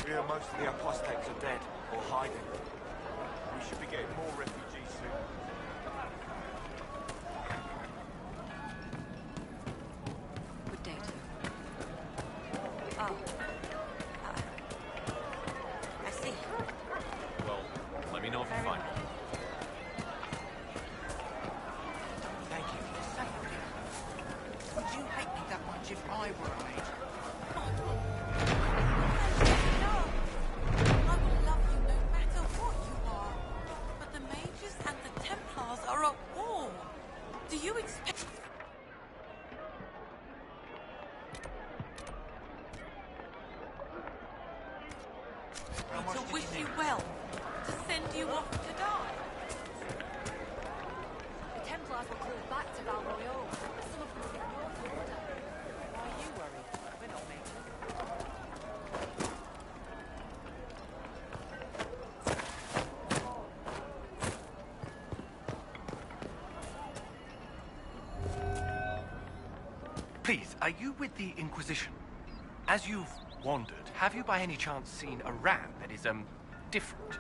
We hear most of the apostates are dead or hiding. We should be getting more refugees soon. Good data. Oh. I see. Well, let me know if you find it. Thank you. Would you hate me that much if I were a mage? To wish you well, to send you off to die. The Templars were called back to Val Royale. Some of them were ignored for order. Why are you worried? We're not mages. Please, are you with the Inquisition? As you've wandered, have you by any chance seen a ram that is, different?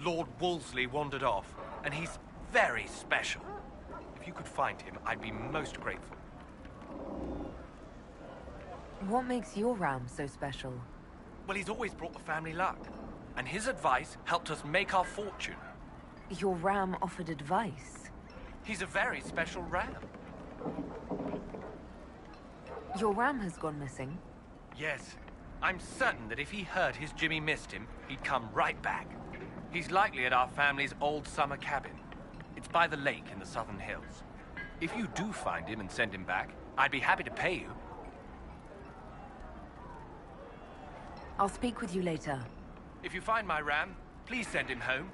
Lord Wolseley wandered off, and he's very special. If you could find him, I'd be most grateful. What makes your ram so special? Well, he's always brought the family luck, and his advice helped us make our fortune. Your ram offered advice? He's a very special ram. Your ram has gone missing? Yes. I'm certain that if he heard his Jimmy missed him, he'd come right back. He's likely at our family's old summer cabin. It's by the lake in the southern hills. If you do find him and send him back, I'd be happy to pay you. I'll speak with you later. If you find my ram, please send him home.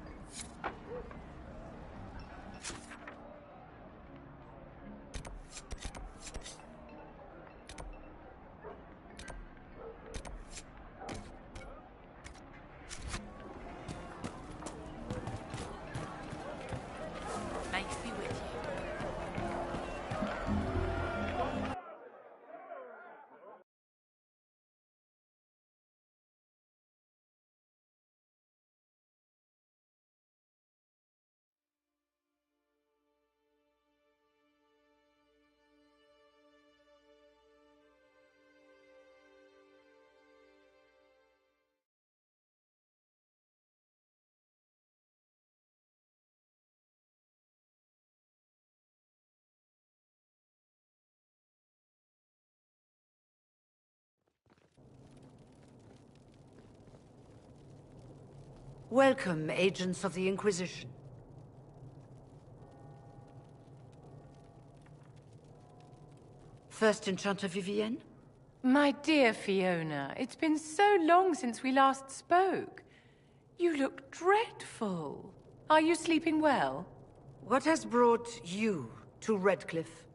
Welcome, agents of the Inquisition. First Enchanter Vivienne? My dear Fiona, it's been so long since we last spoke. You look dreadful. Are you sleeping well? What has brought you to Redcliffe?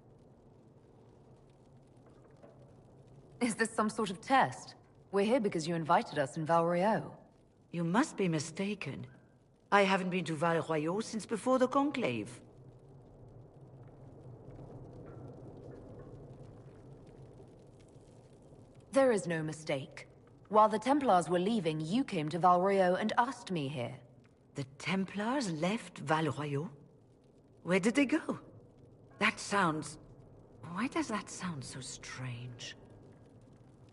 Is this some sort of test? We're here because you invited us in Val Royale. You must be mistaken. I haven't been to Val Royale since before the Conclave. There is no mistake. While the Templars were leaving, you came to Val Royale and asked me here. The Templars left Val Royale? Where did they go? That sounds... Why does that sound so strange?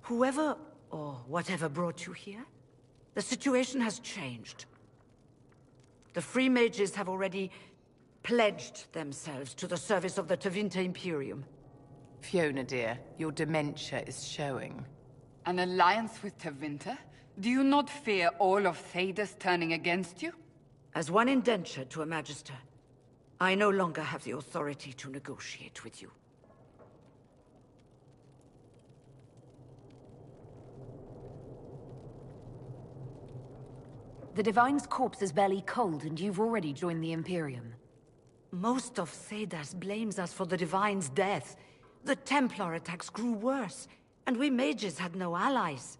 Whoever or whatever brought you here, the situation has changed. The Free Mages have already pledged themselves to the service of the Tevinter Imperium. Fiona, dear, your dementia is showing. An alliance with Tevinter? Do you not fear all of Thedas turning against you? As one indenture to a Magister, I no longer have the authority to negotiate with you. The Divine's corpse is barely cold, and you've already joined the Imperium. Most of Thedas blames us for the Divine's death. The Templar attacks grew worse, and we mages had no allies.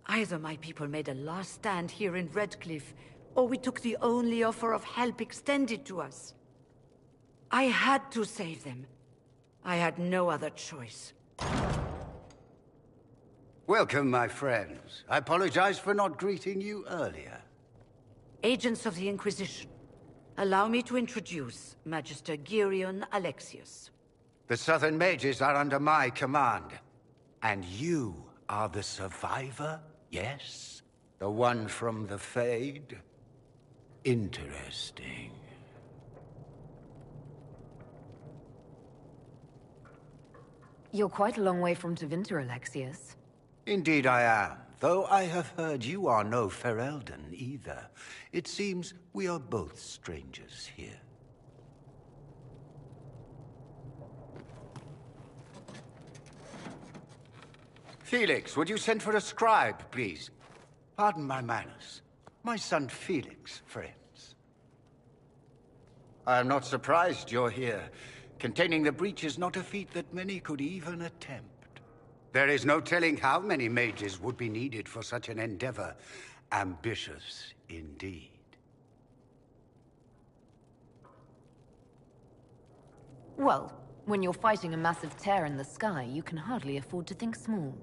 Either my people made a last stand here in Redcliffe, or we took the only offer of help extended to us. I had to save them. I had no other choice. Welcome, my friends. I apologize for not greeting you earlier. Agents of the Inquisition, allow me to introduce Magister Girion Alexius. The Southern Mages are under my command. And you are the survivor, yes? The one from the Fade? Interesting. You're quite a long way from Tevinter, Alexius. Indeed I am, though I have heard you are no Ferelden either. It seems we are both strangers here. Felix, would you send for a scribe, please? Pardon my manners. My son Felix, friends. I am not surprised you're here. Containing the breach is not a feat that many could even attempt. There is no telling how many mages would be needed for such an endeavor. Ambitious indeed. Well, when you're fighting a massive tear in the sky, you can hardly afford to think small.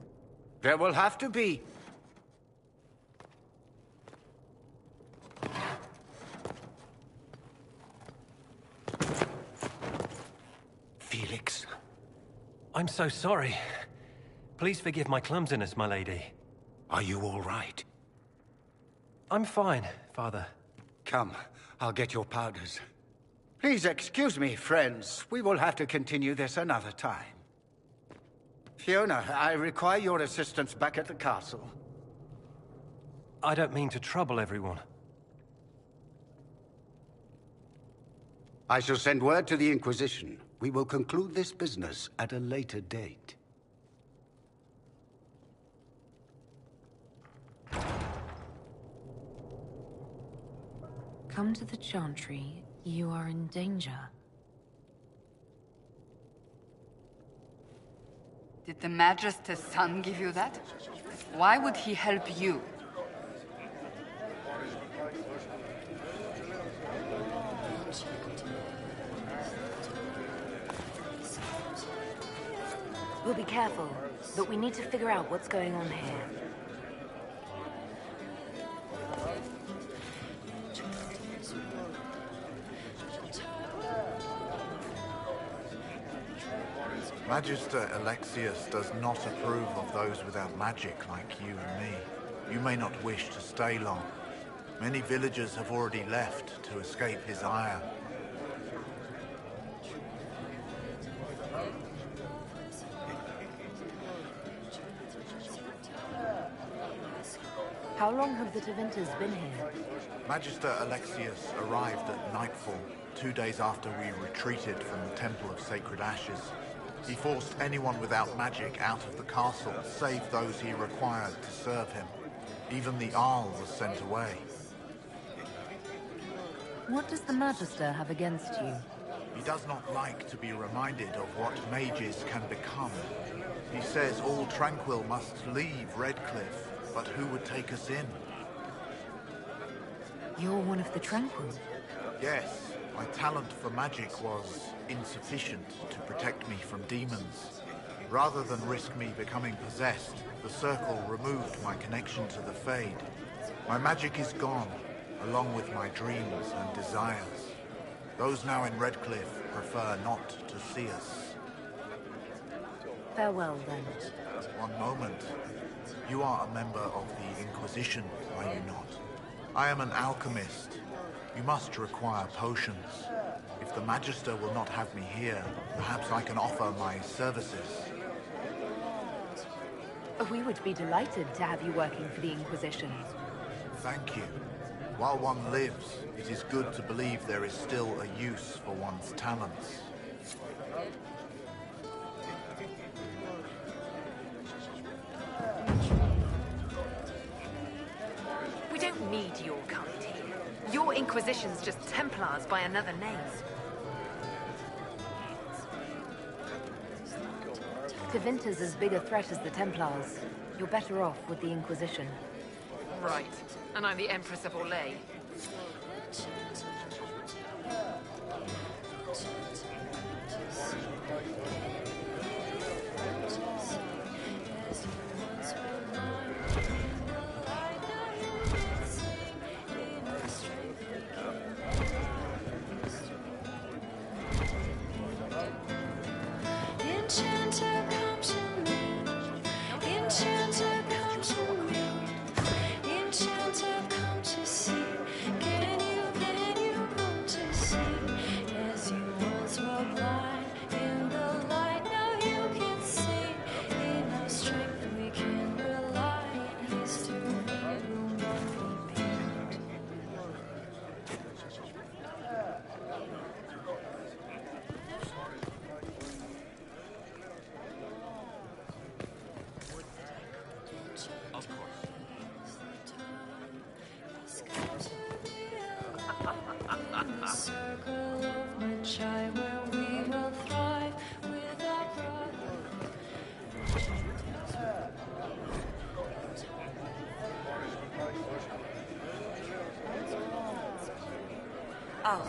There will have to be. Felix. I'm so sorry. Please forgive my clumsiness, my lady. Are you all right? I'm fine, Father. Come, I'll get your powders. Please excuse me, friends. We will have to continue this another time. Fiona, I require your assistance back at the castle. I don't mean to trouble everyone. I shall send word to the Inquisition. We will conclude this business at a later date. Come to the Chantry. You are in danger. Did the Magister's son give you that? Why would he help you? We'll be careful, but we need to figure out what's going on here. Magister Alexius does not approve of those without magic like you and me. You may not wish to stay long. Many villagers have already left to escape his ire. How long have the Tevinters been here? Magister Alexius arrived at nightfall, 2 days after we retreated from the Temple of Sacred Ashes. He forced anyone without magic out of the castle, save those he required to serve him. Even the Arl was sent away. What does the Magister have against you? He does not like to be reminded of what mages can become. He says all Tranquil must leave Redcliffe, but who would take us in? You're one of the Tranquil. Yes, my talent for magic was insufficient to protect me from demons. Rather than risk me becoming possessed, the Circle removed my connection to the Fade. My magic is gone, along with my dreams and desires. Those now in Redcliffe prefer not to see us. Farewell, then. One moment. You are a member of the Inquisition, are you not? I am an alchemist. You must require potions. If the Magister will not have me here, perhaps I can offer my services. We would be delighted to have you working for the Inquisition. Thank you. While one lives, it is good to believe there is still a use for one's talents. We don't need mediocrity. Your Inquisition's just Templars by another name. Tevinter's as big a threat as the Templars. You're better off with the Inquisition. Right. And I'm the Empress of Orlais. Oh.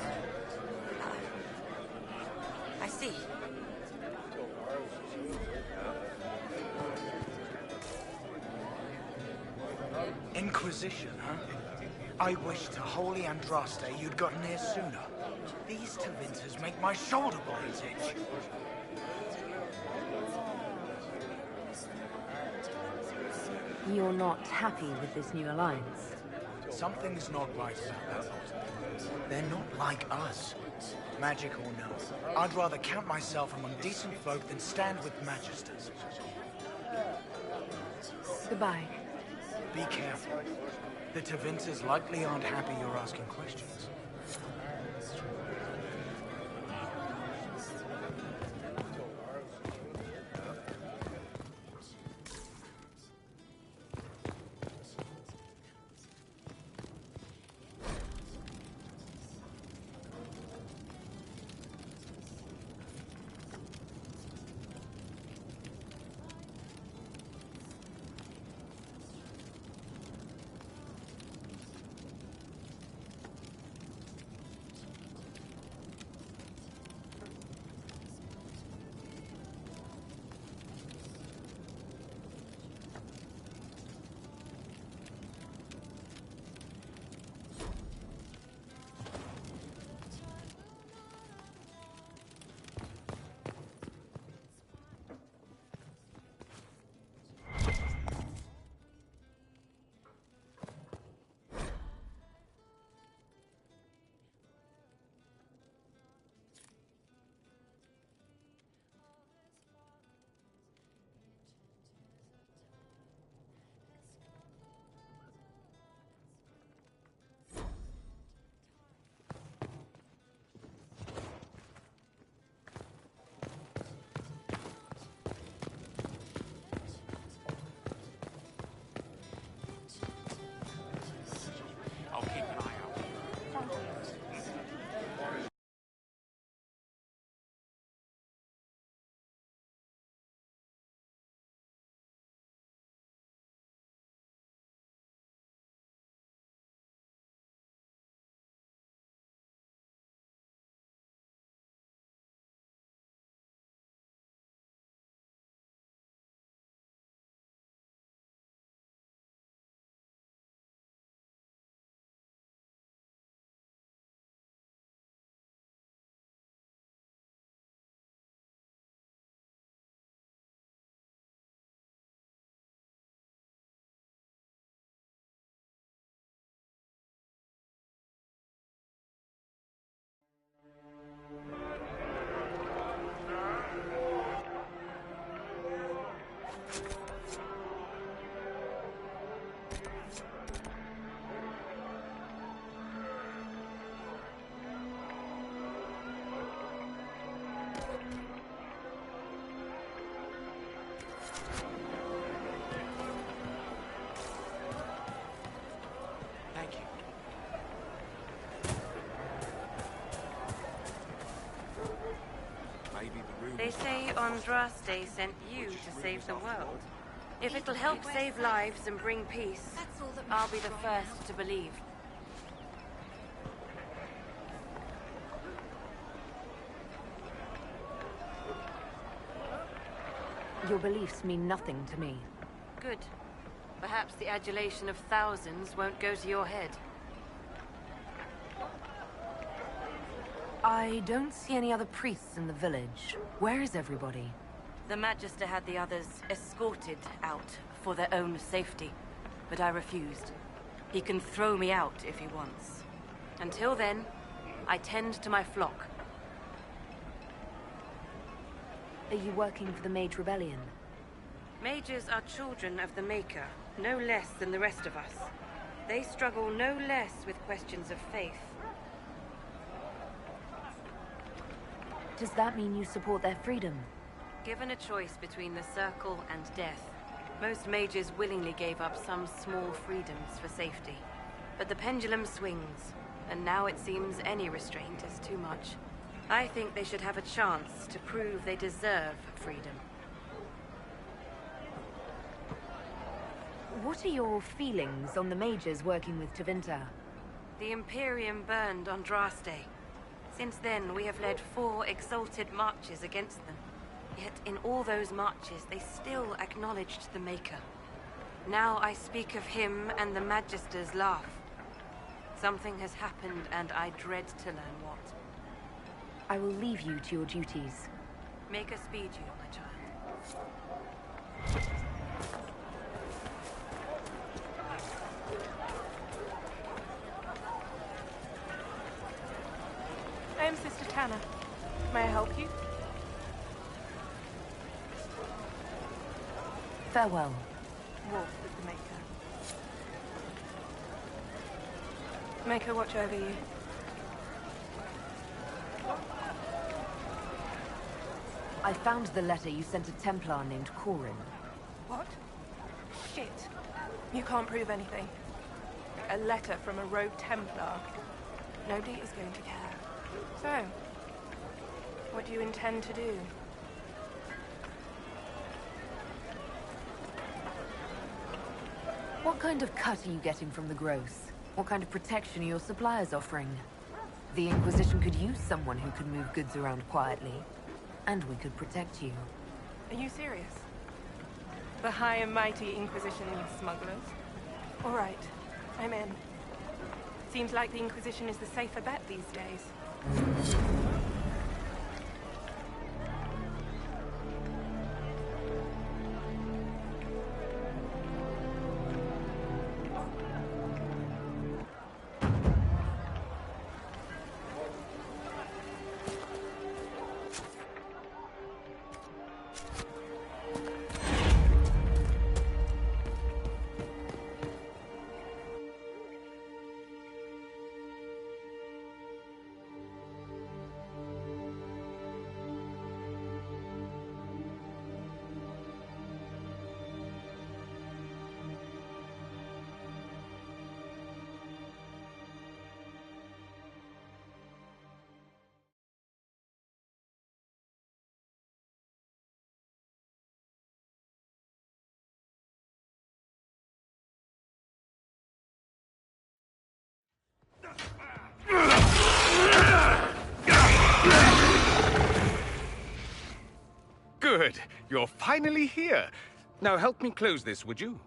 I see. Inquisition, huh? I wish to holy Andraste you'd gotten here sooner. These Tevinters make my shoulder blades itch. You're not happy with this new alliance? Something's not right about that lot. They're not like us. Magic or no, I'd rather count myself among decent folk than stand with magisters. Goodbye. Be careful. The Tevinters likely aren't happy you're asking questions. Thank you. Andraste sent you to save the world. If it'll help save lives and bring peace, I'll be the first to believe. Your beliefs mean nothing to me. Good. Perhaps the adulation of thousands won't go to your head. I don't see any other priests in the village. Where is everybody? The Magister had the others escorted out for their own safety, but I refused. He can throw me out if he wants. Until then, I tend to my flock. Are you working for the Mage Rebellion? Mages are children of the Maker, no less than the rest of us. They struggle no less with questions of faith. Does that mean you support their freedom? Given a choice between the Circle and death, most mages willingly gave up some small freedoms for safety. But the pendulum swings, and now it seems any restraint is too much. I think they should have a chance to prove they deserve freedom. What are your feelings on the mages working with Tevinter? The Imperium burned Andraste. Since then, we have led 4 exalted marches against them. Yet in all those marches, they still acknowledged the Maker. Now I speak of him and the Magisters laugh. Something has happened, and I dread to learn what. I will leave you to your duties. Make us speed you, my child. I am Sister Tanner. May I help you? Farewell. Walk with the Maker. Maker, watch over you. I found the letter you sent a Templar named Corin. What? Shit. You can't prove anything. A letter from a rogue Templar. Nobody is going to care. So, what do you intend to do? What kind of cut are you getting from the gross? What kind of protection are your suppliers offering? The Inquisition could use someone who can move goods around quietly. And we could protect you. Are you serious? The high and mighty Inquisition needs smugglers? All right, I'm in. Seems like the Inquisition is the safer bet these days. Good. You're finally here. Now help me close this, would you?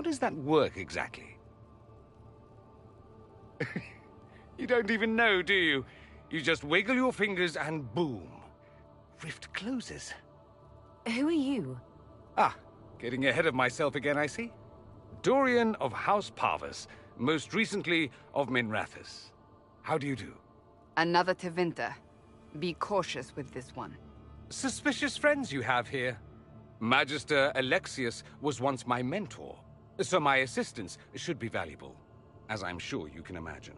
does that work exactly? You don't even know, do you? You just wiggle your fingers and boom. Rift closes. Who are you? Ah, getting ahead of myself again, I see. Dorian of House Parvus, most recently of Minrathous. How do you do? Another Tevinter. Be cautious with this one. Suspicious friends you have here. Magister Alexius was once my mentor, so my assistance should be valuable, as I'm sure you can imagine.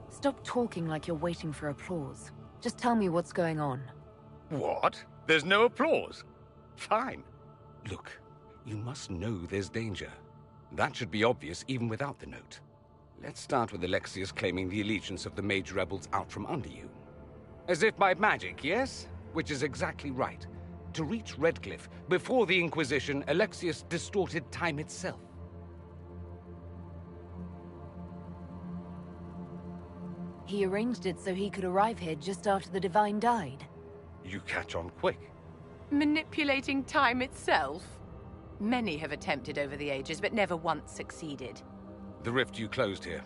Stop talking like you're waiting for applause. Just tell me what's going on. What? There's no applause? Fine. Look, you must know there's danger. That should be obvious even without the note. Let's start with Alexius claiming the allegiance of the mage rebels out from under you. As if by magic, yes? Which is exactly right. To reach Redcliffe, before the Inquisition, Alexius distorted time itself. He arranged it so he could arrive here just after the Divine died. You catch on quick. Manipulating time itself? Many have attempted over the ages, but never once succeeded. The rift you closed here.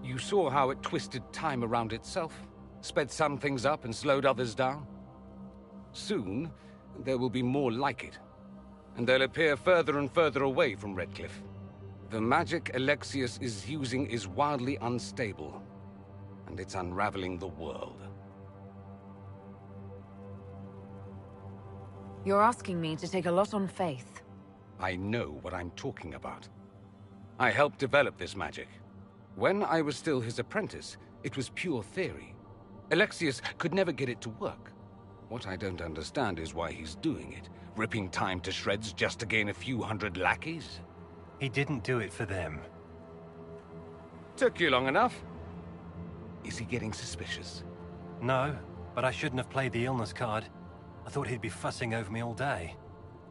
You saw how it twisted time around itself, sped some things up and slowed others down. Soon, there will be more like it, and they'll appear further and further away from Redcliffe. The magic Alexius is using is wildly unstable, and it's unraveling the world. You're asking me to take a lot on faith. I know what I'm talking about. I helped develop this magic. When I was still his apprentice, it was pure theory. Alexius could never get it to work. What I don't understand is why he's doing it, ripping time to shreds just to gain a few hundred lackeys. He didn't do it for them. Took you long enough. Is he getting suspicious? No, but I shouldn't have played the illness card. I thought he'd be fussing over me all day.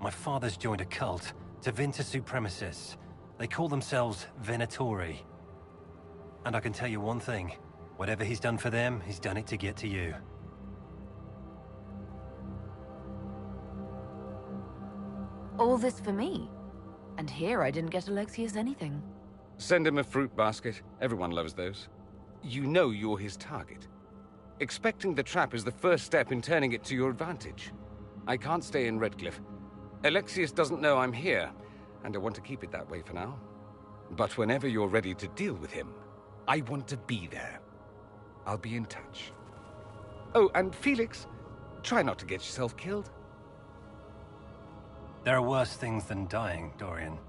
My father's joined a cult, Tevinter Supremacists. They call themselves Venatori. And I can tell you one thing. Whatever he's done for them, he's done it to get to you. All this for me. And here I didn't get Alexius anything. Send him a fruit basket. Everyone loves those. You know you're his target. Expecting the trap is the first step in turning it to your advantage. I can't stay in Redcliffe. Alexius doesn't know I'm here, and I want to keep it that way for now. But whenever you're ready to deal with him, I want to be there. I'll be in touch. Oh, and Felix, try not to get yourself killed. There are worse things than dying, Dorian.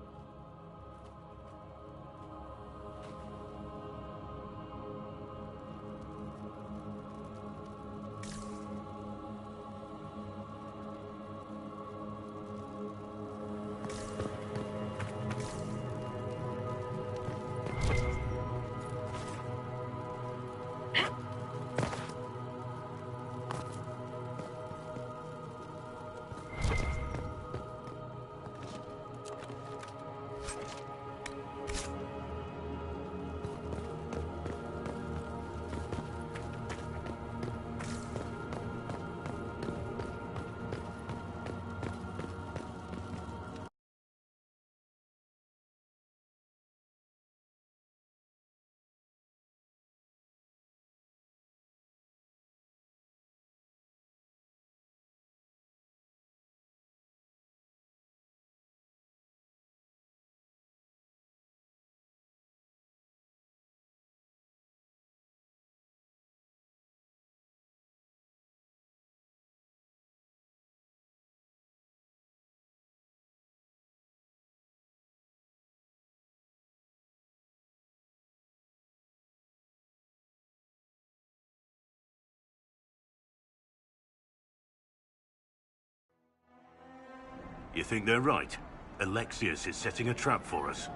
You think they're right? Alexius is setting a trap for us.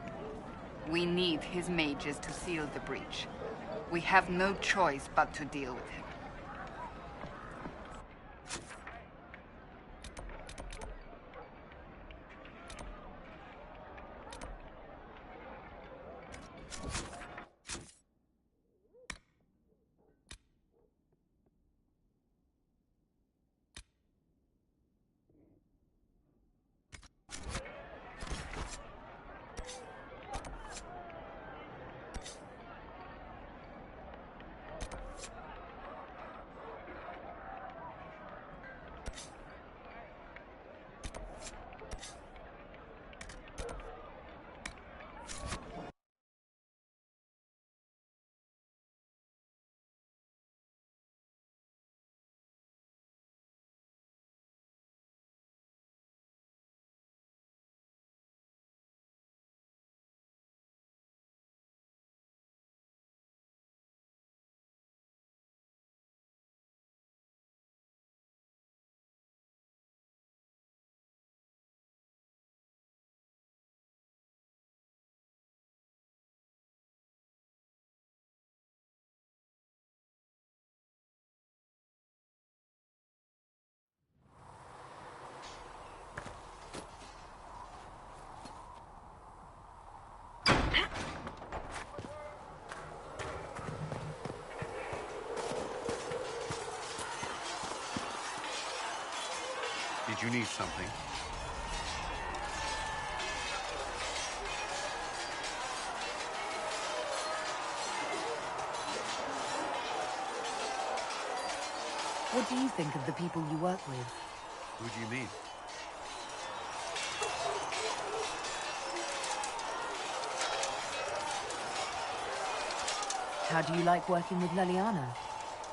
We need his mages to seal the breach. We have no choice but to deal with him. need something. What do you think of the people you work with? Who do you mean? How do you like working with Leliana?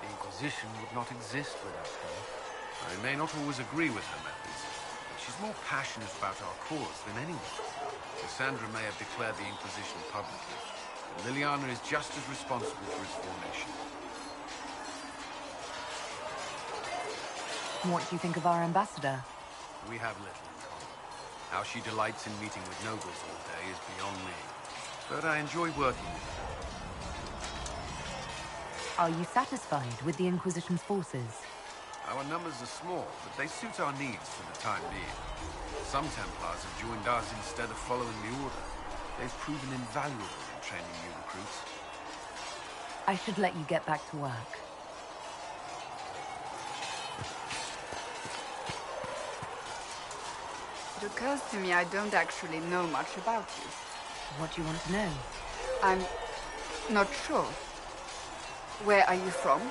The Inquisition would not exist without her. I may not always agree with her methods, but she's more passionate about our cause than anyone. Cassandra may have declared the Inquisition publicly, but Liliana is just as responsible for its formation. What do you think of our ambassador? We have little in common. How she delights in meeting with nobles all day is beyond me. But I enjoy working with her. Are you satisfied with the Inquisition's forces? Our numbers are small, but they suit our needs for the time being. Some Templars have joined us instead of following the Order. They've proven invaluable in training new recruits. I should let you get back to work. It occurs to me I don't actually know much about you. What do you want to know? I'm not sure. Where are you from?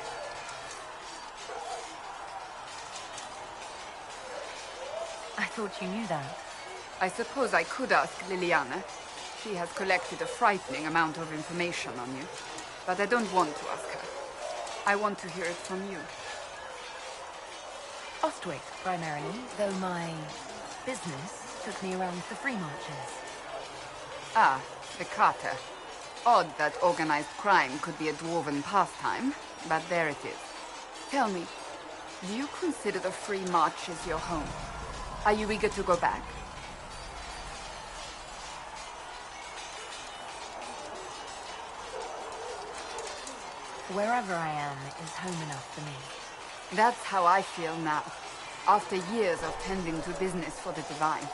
I thought you knew that. I suppose I could ask Liliana. She has collected a frightening amount of information on you. But I don't want to ask her. I want to hear it from you. Ostwick, primarily, though my business took me around the free marches. Ah, the Carter. Odd that organized crime could be a dwarven pastime, but there it is. Tell me, do you consider the free marches your home? Are you eager to go back? Wherever I am is home enough for me. That's how I feel now, after years of tending to business for the Divine.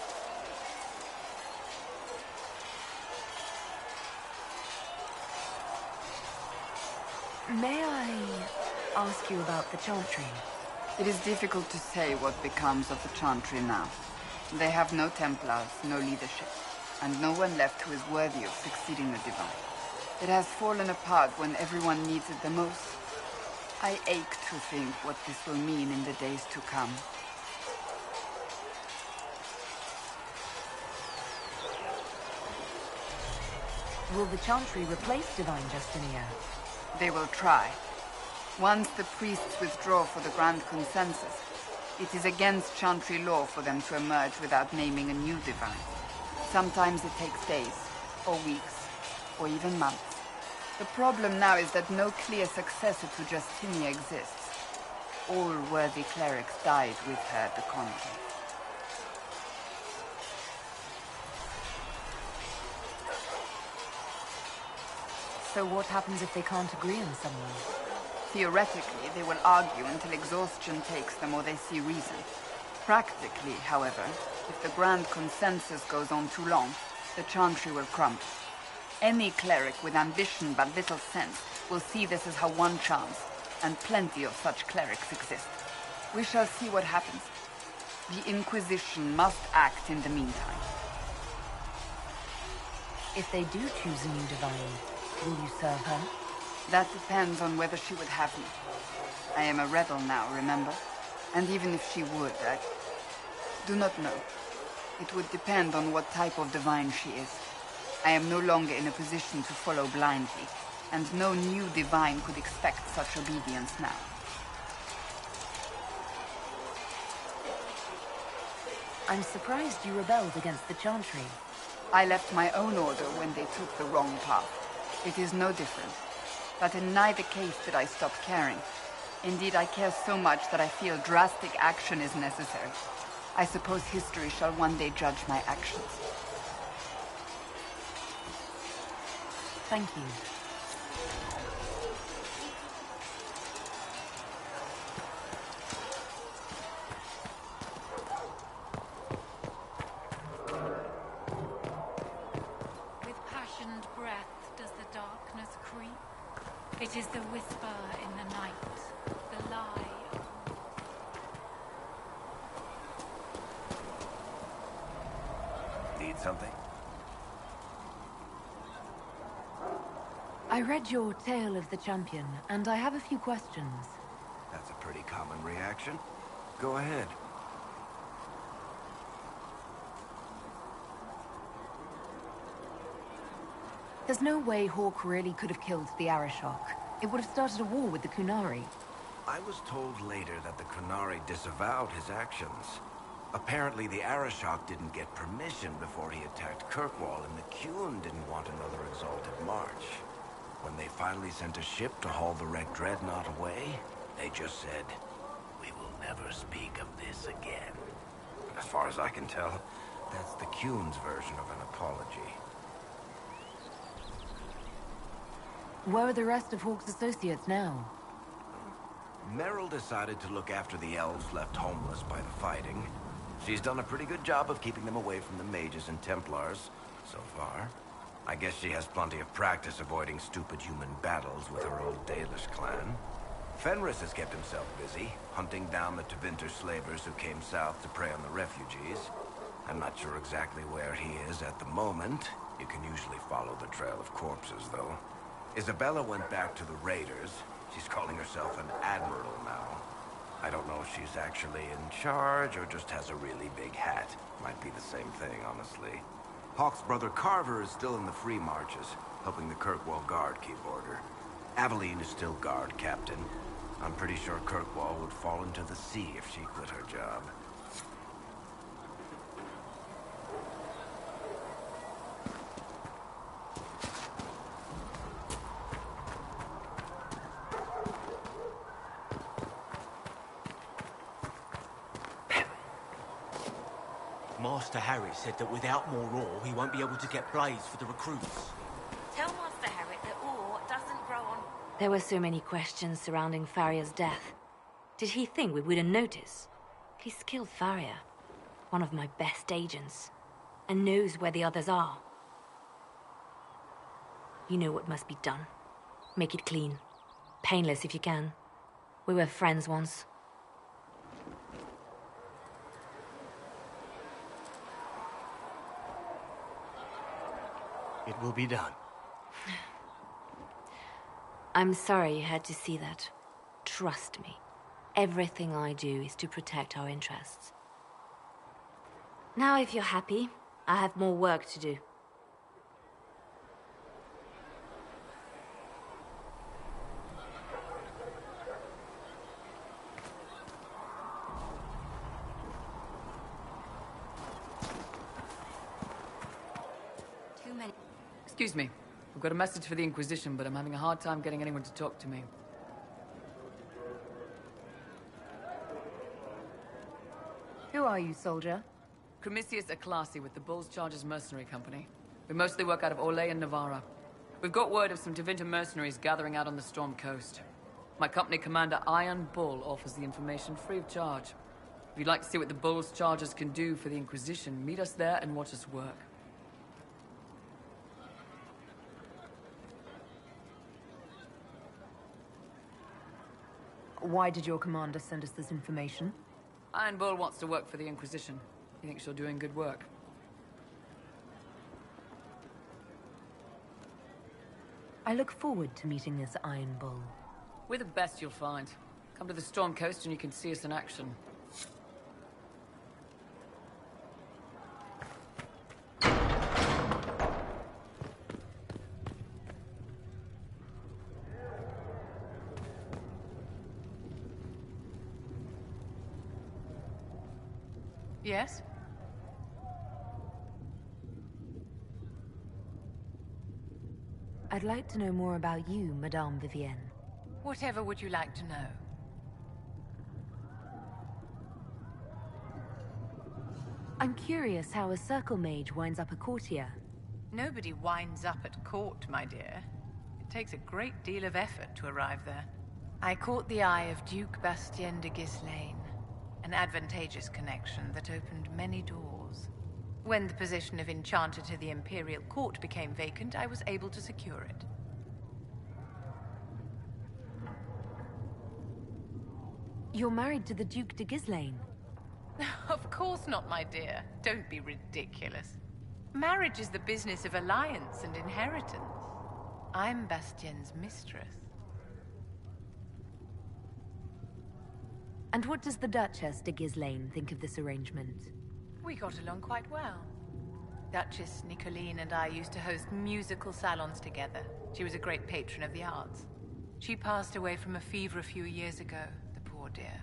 May I ask you about the Chantry? It is difficult to say what becomes of the Chantry now. They have no Templars, no leadership, and no one left who is worthy of succeeding the Divine. It has fallen apart when everyone needs it the most. I ache to think what this will mean in the days to come. Will the Chantry replace Divine Justinia? They will try. Once the priests withdraw for the Grand Consensus, it is against Chantry law for them to emerge without naming a new Divine. Sometimes it takes days, or weeks, or even months. The problem now is that no clear successor to Justinia exists. All worthy clerics died with her at the Conclave. So what happens if they can't agree on someone? Theoretically, they will argue until exhaustion takes them or they see reason. Practically, however, if the Grand Consensus goes on too long, the Chantry will crumble. Any cleric with ambition but little sense will see this as her one chance, and plenty of such clerics exist. We shall see what happens. The Inquisition must act in the meantime. If they do choose a new Divine, will you serve her? That depends on whether she would have me. I am a rebel now, remember? And even if she would, I do not know. It would depend on what type of Divine she is. I am no longer in a position to follow blindly, and no new Divine could expect such obedience now. I'm surprised you rebelled against the Chantry. I left my own order when they took the wrong path. It is no different. But in neither case did I stop caring. Indeed, I care so much that I feel drastic action is necessary. I suppose history shall one day judge my actions. Thank you. With passioned breath does the darkness creep. It is the whisper in the night, the lie. Need something? I read your Tale of the Champion, and I have a few questions. That's a pretty common reaction. Go ahead. There's no way Hawk really could have killed the Arishok. It would have started a war with the Kunari. I was told later that the Kunari disavowed his actions. Apparently, the Arishok didn't get permission before he attacked Kirkwall, and the Qun didn't want another exalted march. When they finally sent a ship to haul the wrecked dreadnought away, they just said, "We will never speak of this again." As far as I can tell, that's the Qun's version of an apology. Where are the rest of Hawk's associates now? Meryl decided to look after the elves left homeless by the fighting. She's done a pretty good job of keeping them away from the mages and Templars, so far. I guess she has plenty of practice avoiding stupid human battles with her old Dalish clan. Fenris has kept himself busy, hunting down the Tevinter slavers who came south to prey on the refugees. I'm not sure exactly where he is at the moment. You can usually follow the trail of corpses, though. Isabella went back to the raiders. She's calling herself an admiral now. I don't know if she's actually in charge or just has a really big hat. Might be the same thing, honestly. Hawk's brother Carver is still in the free marches, helping the Kirkwall Guard keep order. Aveline is still guard captain. I'm pretty sure Kirkwall would fall into the sea if she quit her job. Master Harry said that without more ore, he won't be able to get blades for the recruits. Tell Master Harry that ore doesn't grow on... There were so many questions surrounding Farria's death. Did he think we wouldn't notice? He's killed Farria, one of my best agents, and knows where the others are. You know what must be done. Make it clean. Painless if you can. We were friends once. It will be done. I'm sorry you had to see that. Trust me. Everything I do is to protect our interests. Now, if you're happy, I have more work to do. Excuse me. I've got a message for the Inquisition, but I'm having a hard time getting anyone to talk to me. Who are you, soldier? Cremisius Aclasi with the Bull's Chargers Mercenary Company. We mostly work out of Orlais and Navarra. We've got word of some Tevinter mercenaries gathering out on the Storm Coast. My company commander, Iron Bull, offers the information free of charge. If you'd like to see what the Bull's Chargers can do for the Inquisition, meet us there and watch us work. Why did your commander send us this information? Iron Bull wants to work for the Inquisition. He thinks you're doing good work. I look forward to meeting this Iron Bull. We're the best you'll find. Come to the Storm Coast and you can see us in action. Yes? I'd like to know more about you, Madame Vivienne. Whatever would you like to know? I'm curious how a circle mage winds up a courtier. Nobody winds up at court, my dear. It takes a great deal of effort to arrive there. I caught the eye of Duke Bastien de Ghislaine, an advantageous connection that opened many doors. When the position of Enchanter to the Imperial Court became vacant, I was able to secure it. You're married to the Duke de Ghislaine? Of course not, my dear. Don't be ridiculous. Marriage is the business of alliance and inheritance. I'm Bastien's mistress. And what does the Duchess de Ghislaine think of this arrangement? We got along quite well. Duchess Nicoline and I used to host musical salons together. She was a great patron of the arts. She passed away from a fever a few years ago, the poor dear.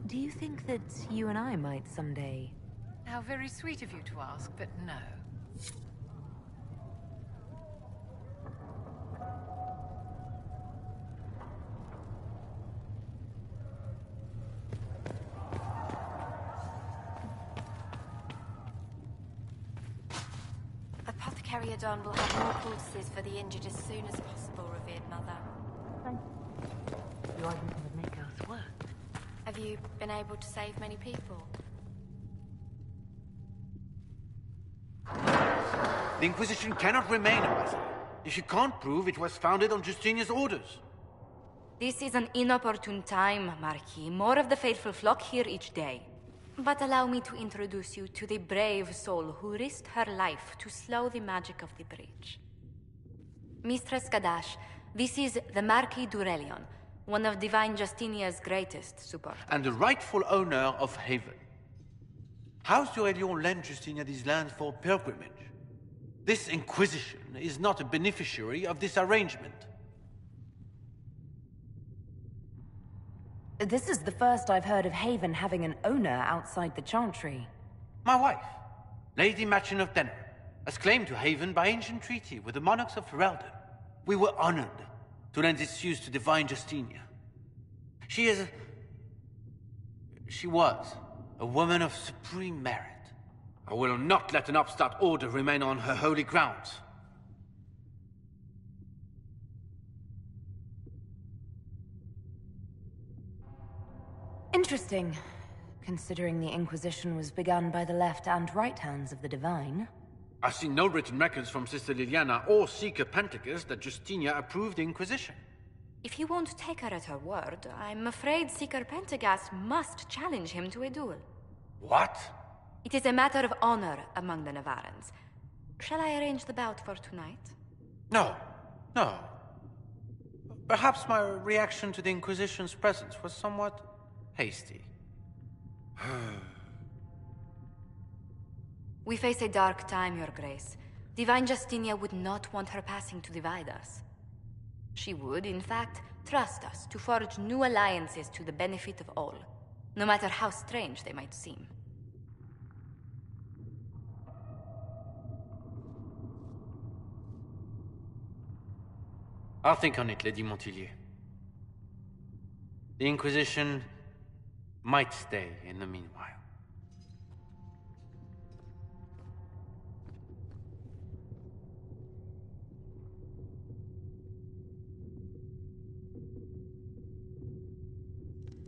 Do you think that you and I might someday... How very sweet of you to ask, but no. Apothecary Adon will have more poultices for the injured as soon as possible, revered mother. Thank you. You are going to make us work. Have you been able to save many people? The Inquisition cannot remain, Ambassador, if you can't prove it was founded on Justinia's orders. This is an inopportune time, Marquis. More of the faithful flock here each day. But allow me to introduce you to the brave soul who risked her life to slow the magic of the breach. Mistress Gadash, this is the Marquis d'Aurelion, one of Divine Justinia's greatest supporters. And the rightful owner of Haven. House d'Aurelion lent Justinia these lands for pilgrimage. This Inquisition is not a beneficiary of this arrangement. This is the first I've heard of Haven having an owner outside the Chantry. My wife, Lady Machin of Denham, has claimed to Haven by ancient treaty with the monarchs of Ferelden. We were honored to lend its use to Divine Justinia. She was a woman of supreme merit. I will not let an upstart order remain on her holy grounds. Interesting, considering the Inquisition was begun by the left and right hands of the Divine. I've seen no written records from Sister Liliana or Seeker Pentacus that Justinia approved the Inquisition. If you won't take her at her word, I'm afraid Seeker Pentagast must challenge him to a duel. What? It is a matter of honor among the Navarrans. Shall I arrange the bout for tonight? No. No. Perhaps my reaction to the Inquisition's presence was somewhat hasty. We face a dark time, Your Grace. Divine Justinia would not want her passing to divide us. She would, in fact, trust us to forge new alliances to the benefit of all, no matter how strange they might seem. I'll think on it, Lady Montillier. The Inquisition might stay in the meanwhile.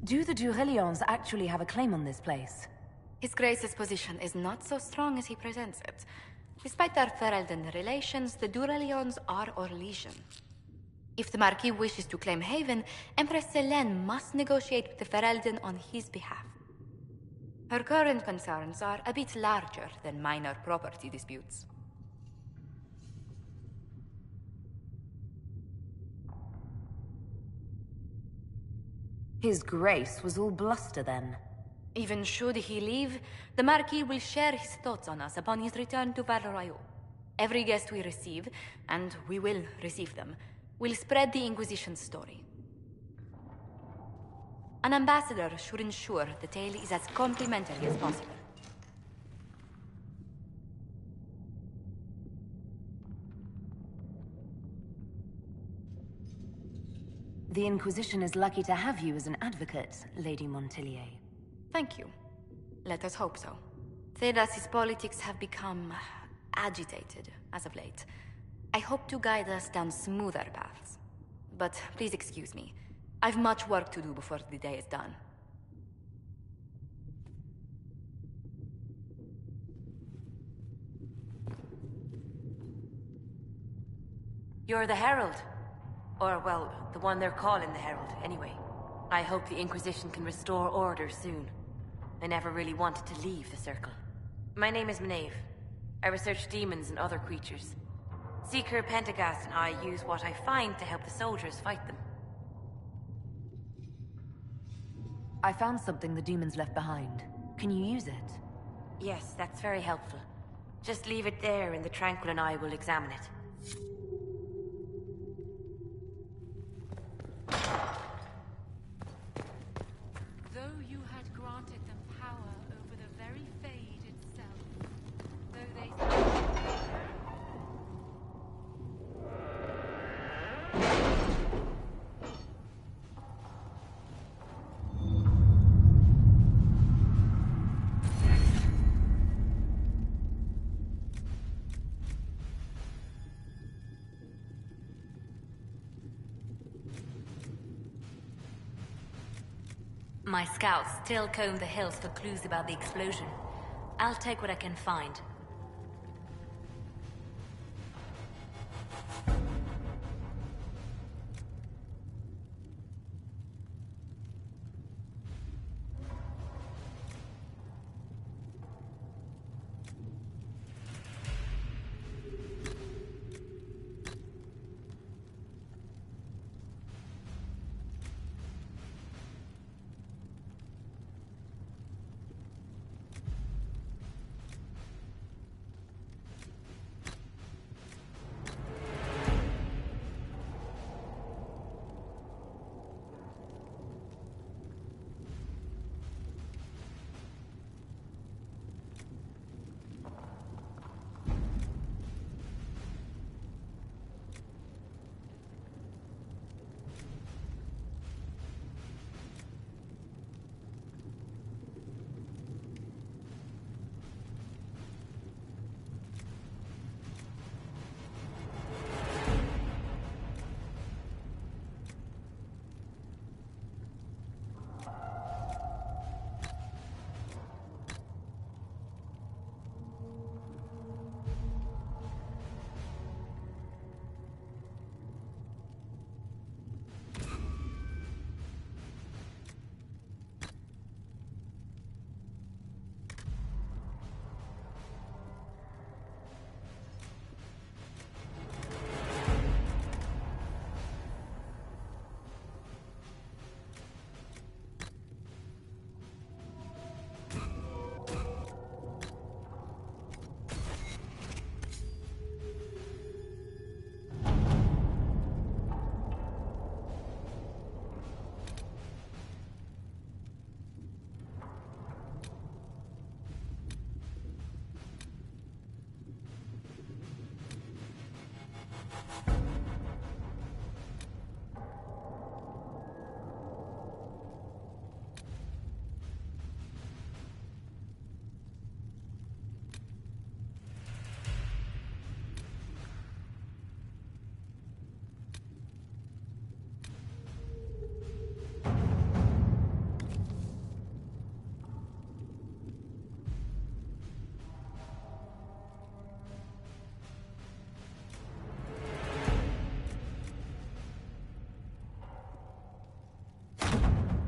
Do the Durelions actually have a claim on this place? His Grace's position is not so strong as he presents it. Despite their Ferelden relations, the Durelions are Orlesian. If the Marquis wishes to claim Haven, Empress Selene must negotiate with the Ferelden on his behalf. Her current concerns are a bit larger than minor property disputes. His Grace was all bluster then. Even should he leave, the Marquis will share his thoughts on us upon his return to Val Royeaux. Every guest we receive, and we will receive them, will spread the Inquisition's story. An ambassador should ensure the tale is as complimentary as possible. The Inquisition is lucky to have you as an advocate, Lady Montillier. Thank you. Let us hope so. Thedas's politics have become agitated as of late. I hope to guide us down smoother paths. But please excuse me. I've much work to do before the day is done. You're the Herald. Or, well, the one they're calling the Herald, anyway. I hope the Inquisition can restore order soon. I never really wanted to leave the Circle. My name is Maeve. I research demons and other creatures. Seeker, Pentagast, and I use what I find to help the soldiers fight them. I found something the demons left behind. Can you use it? Yes, that's very helpful. Just leave it there and the Tranquil and I will examine it. Though you had granted them power over the very Fade itself, though they... My scouts still comb the hills for clues about the explosion. I'll take what I can find.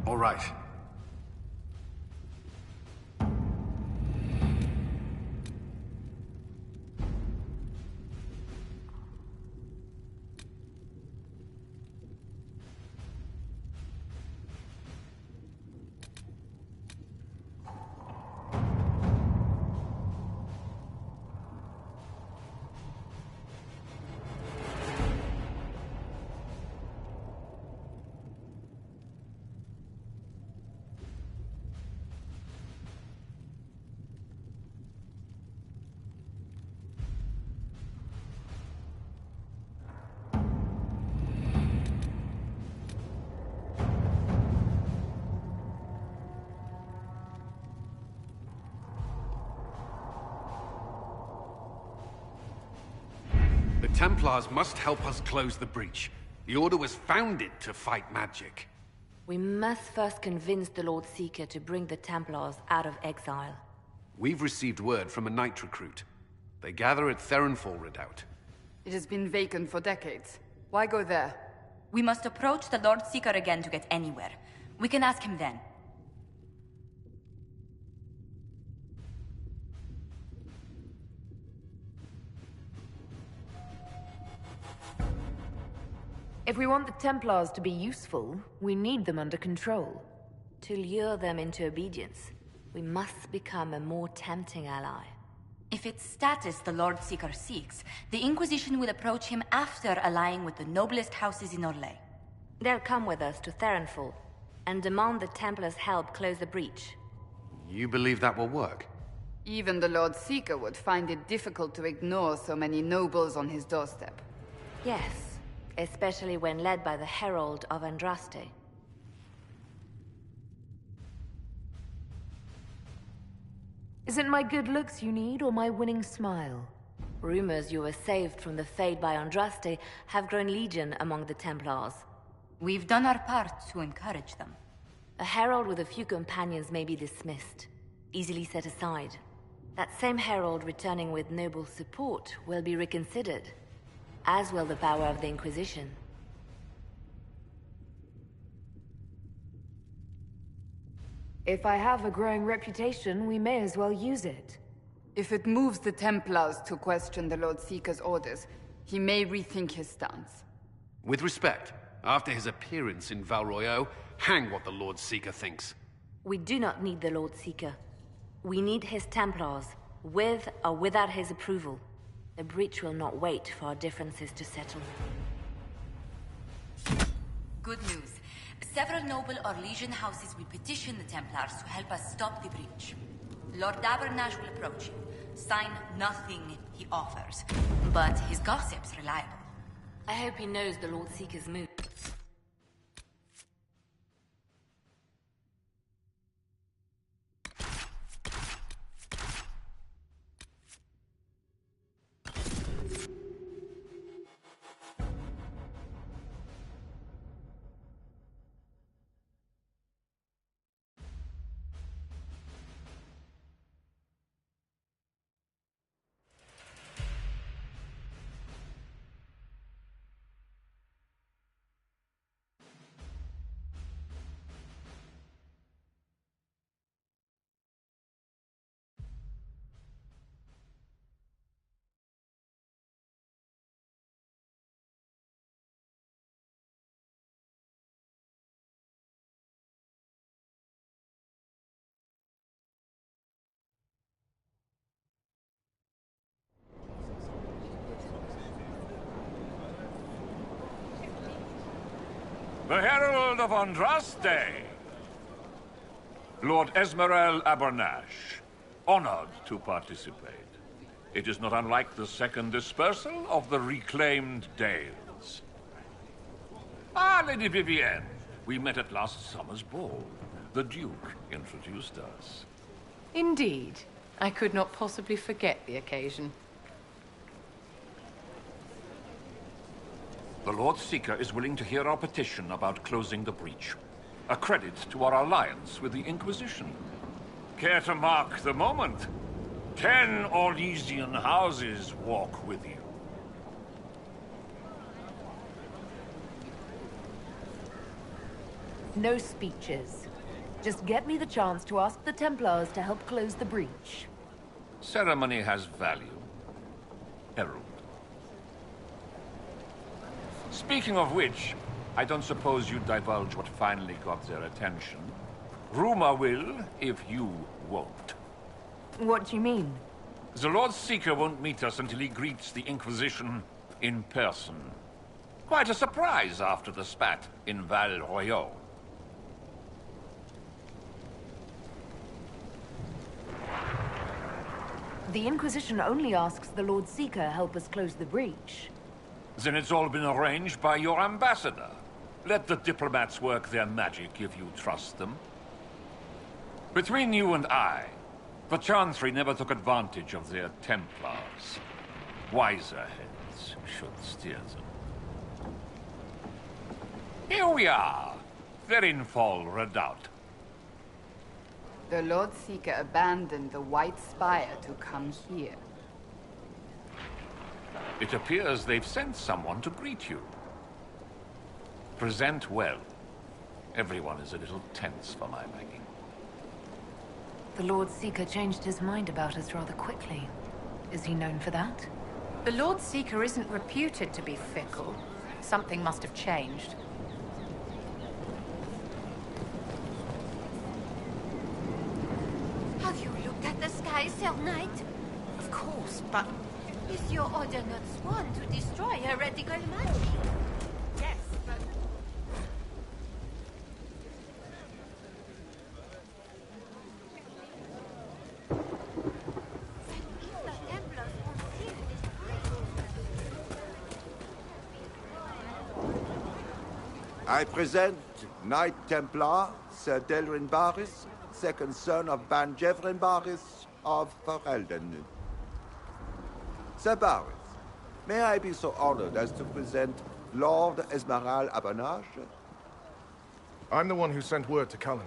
All right. The Templars must help us close the breach. The Order was founded to fight magic. We must first convince the Lord Seeker to bring the Templars out of exile. We've received word from a knight recruit. They gather at Theronfall Redoubt. It has been vacant for decades. Why go there? We must approach the Lord Seeker again to get anywhere. We can ask him then. If we want the Templars to be useful, we need them under control. To lure them into obedience, we must become a more tempting ally. If it's status the Lord Seeker seeks, the Inquisition will approach him after allying with the noblest houses in Orlais. They'll come with us to Therenfall and demand the Templars' help close the breach. You believe that will work? Even the Lord Seeker would find it difficult to ignore so many nobles on his doorstep. Yes, especially when led by the Herald of Andraste. Is it my good looks you need, or my winning smile? Rumors you were saved from the fate by Andraste have grown legion among the Templars. We've done our part to encourage them. A herald with a few companions may be dismissed, easily set aside. That same herald returning with noble support will be reconsidered, as will the power of the Inquisition. If I have a growing reputation, we may as well use it. If it moves the Templars to question the Lord Seeker's orders, he may rethink his stance. With respect, after his appearance in Val Royeaux, hang what the Lord Seeker thinks. We do not need the Lord Seeker. We need his Templars, with or without his approval. The breach will not wait for our differences to settle. Good news. Several noble Orlesian houses will petition the Templars to help us stop the breach. Lord Dabernash will approach you. Sign nothing he offers, but his gossip's reliable. I hope he knows the Lord Seeker's mood. The Herald of Andraste! Lord Esmerel Abernash, honored to participate. It is not unlike the second dispersal of the reclaimed Dales. Ah, Lady Vivienne, we met at last summer's ball. The Duke introduced us. Indeed. I could not possibly forget the occasion. The Lord Seeker is willing to hear our petition about closing the breach. A credit to our alliance with the Inquisition. Care to mark the moment? 10 Orlesian houses walk with you. No speeches. Just get me the chance to ask the Templars to help close the breach. Ceremony has value. Herald. Speaking of which, I don't suppose you divulge what finally got their attention. Rumor will, if you won't. What do you mean? The Lord Seeker won't meet us until he greets the Inquisition in person. Quite a surprise after the spat in Val Royeaux. The Inquisition only asks the Lord Seeker help us close the breach. Then it's all been arranged by your ambassador. Let the diplomats work their magic if you trust them. Between you and I, the Chantry never took advantage of their Templars. Wiser heads should steer them. Here we are, Therinfall Redoubt. The Lord Seeker abandoned the White Spire to come here. It appears they've sent someone to greet you. Present well. Everyone is a little tense for my liking. The Lord Seeker changed his mind about us rather quickly. Is he known for that? The Lord Seeker isn't reputed to be fickle. Something must have changed. Have you looked at the sky, Sir Knight? Of course, but... Is your order not sworn to destroy heretical magic? Yes, but... I present Knight Templar, Sir Delrin Barris, second son of Ban Jevrin Barris of Ferelden. Sir Barris, may I be so honored as to present Lord Esmeralda Abanage? I'm the one who sent word to Cullen.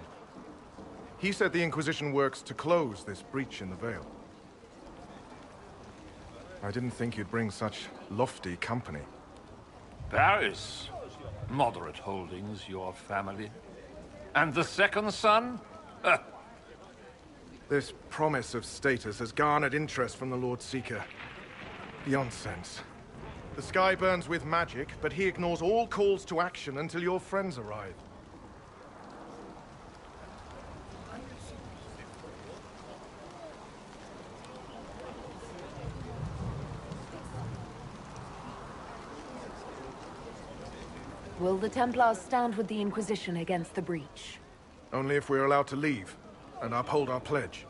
He said the Inquisition works to close this breach in the Vale. I didn't think you'd bring such lofty company. Paris. Moderate holdings, your family. And the second son? This promise of status has garnered interest from the Lord Seeker. Beyond sense. The sky burns with magic, but he ignores all calls to action until your friends arrive. Will the Templars stand with the Inquisition against the breach? Only if we're allowed to leave and uphold our pledge.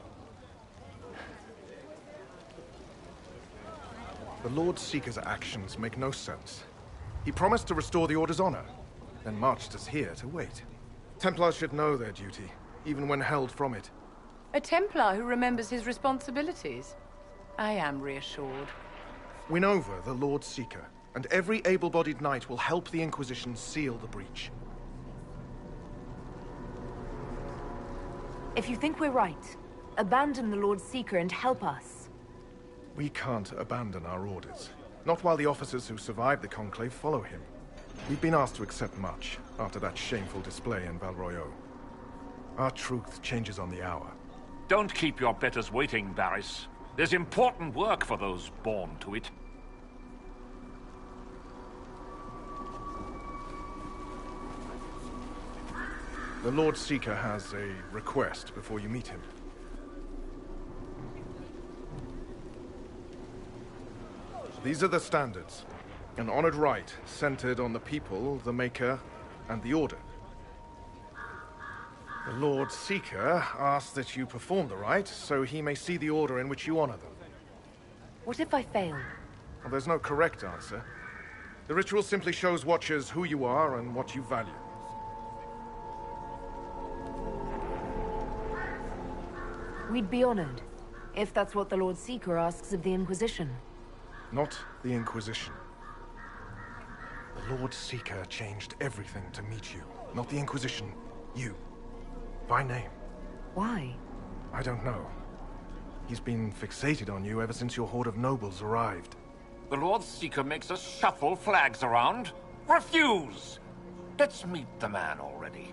The Lord Seeker's actions make no sense. He promised to restore the Order's honor, then marched us here to wait. Templars should know their duty, even when held from it. A Templar who remembers his responsibilities. I am reassured. Win over the Lord Seeker, and every able-bodied knight will help the Inquisition seal the breach. If you think we're right, abandon the Lord Seeker and help us. We can't abandon our orders. Not while the officers who survived the Conclave follow him. We've been asked to accept much after that shameful display in Valroyo. Our truth changes on the hour. Don't keep your betters waiting, Barris. There's important work for those born to it. The Lord Seeker has a request before you meet him. These are the standards. An honored right centered on the people, the Maker, and the Order. The Lord Seeker asks that you perform the rite so he may see the order in which you honor them. What if I fail? Well, there's no correct answer. The ritual simply shows Watchers who you are and what you value. We'd be honored, if that's what the Lord Seeker asks of the Inquisition. Not the Inquisition. The Lord Seeker changed everything to meet you. Not the Inquisition. You. By name. Why? I don't know. He's been fixated on you ever since your horde of nobles arrived. The Lord Seeker makes us shuffle flags around. Refuse! Let's meet the man already.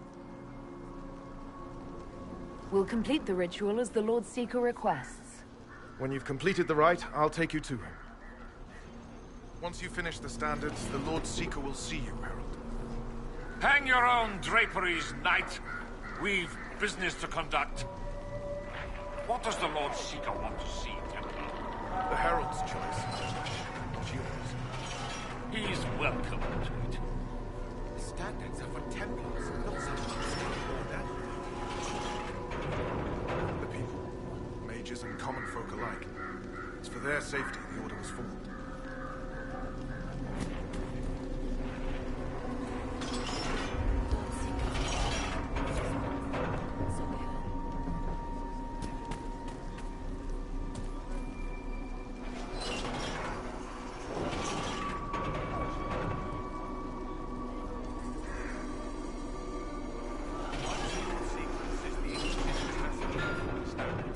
We'll complete the ritual as the Lord Seeker requests. When you've completed the rite, I'll take you to him. Once you finish the standards, the Lord Seeker will see you, Herald. Hang your own draperies, knight. We've business to conduct. What does the Lord Seeker want to see, Templar? The Herald's choice, not yours. He's welcome to it. The standards are for Templars, not such a order. The people, mages and common folk alike. It's for their safety the Order was formed.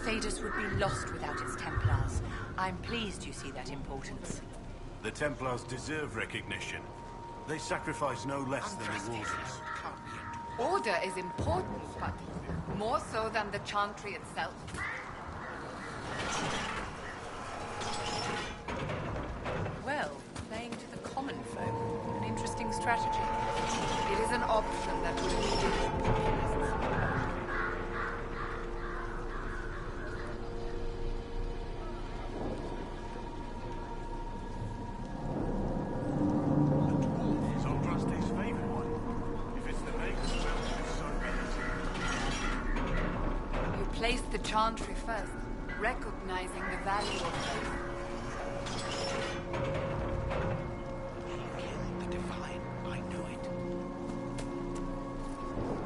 Thedas would be lost without its Templars. I'm pleased you see that importance. The Templars deserve recognition. They sacrifice no less than the Wardens. Order is important, but more so than the Chantry itself. Well, playing to the common folk. An interesting strategy. It is an option that would be place the Chantry first, recognizing the value of faith. The Divine, I knew it.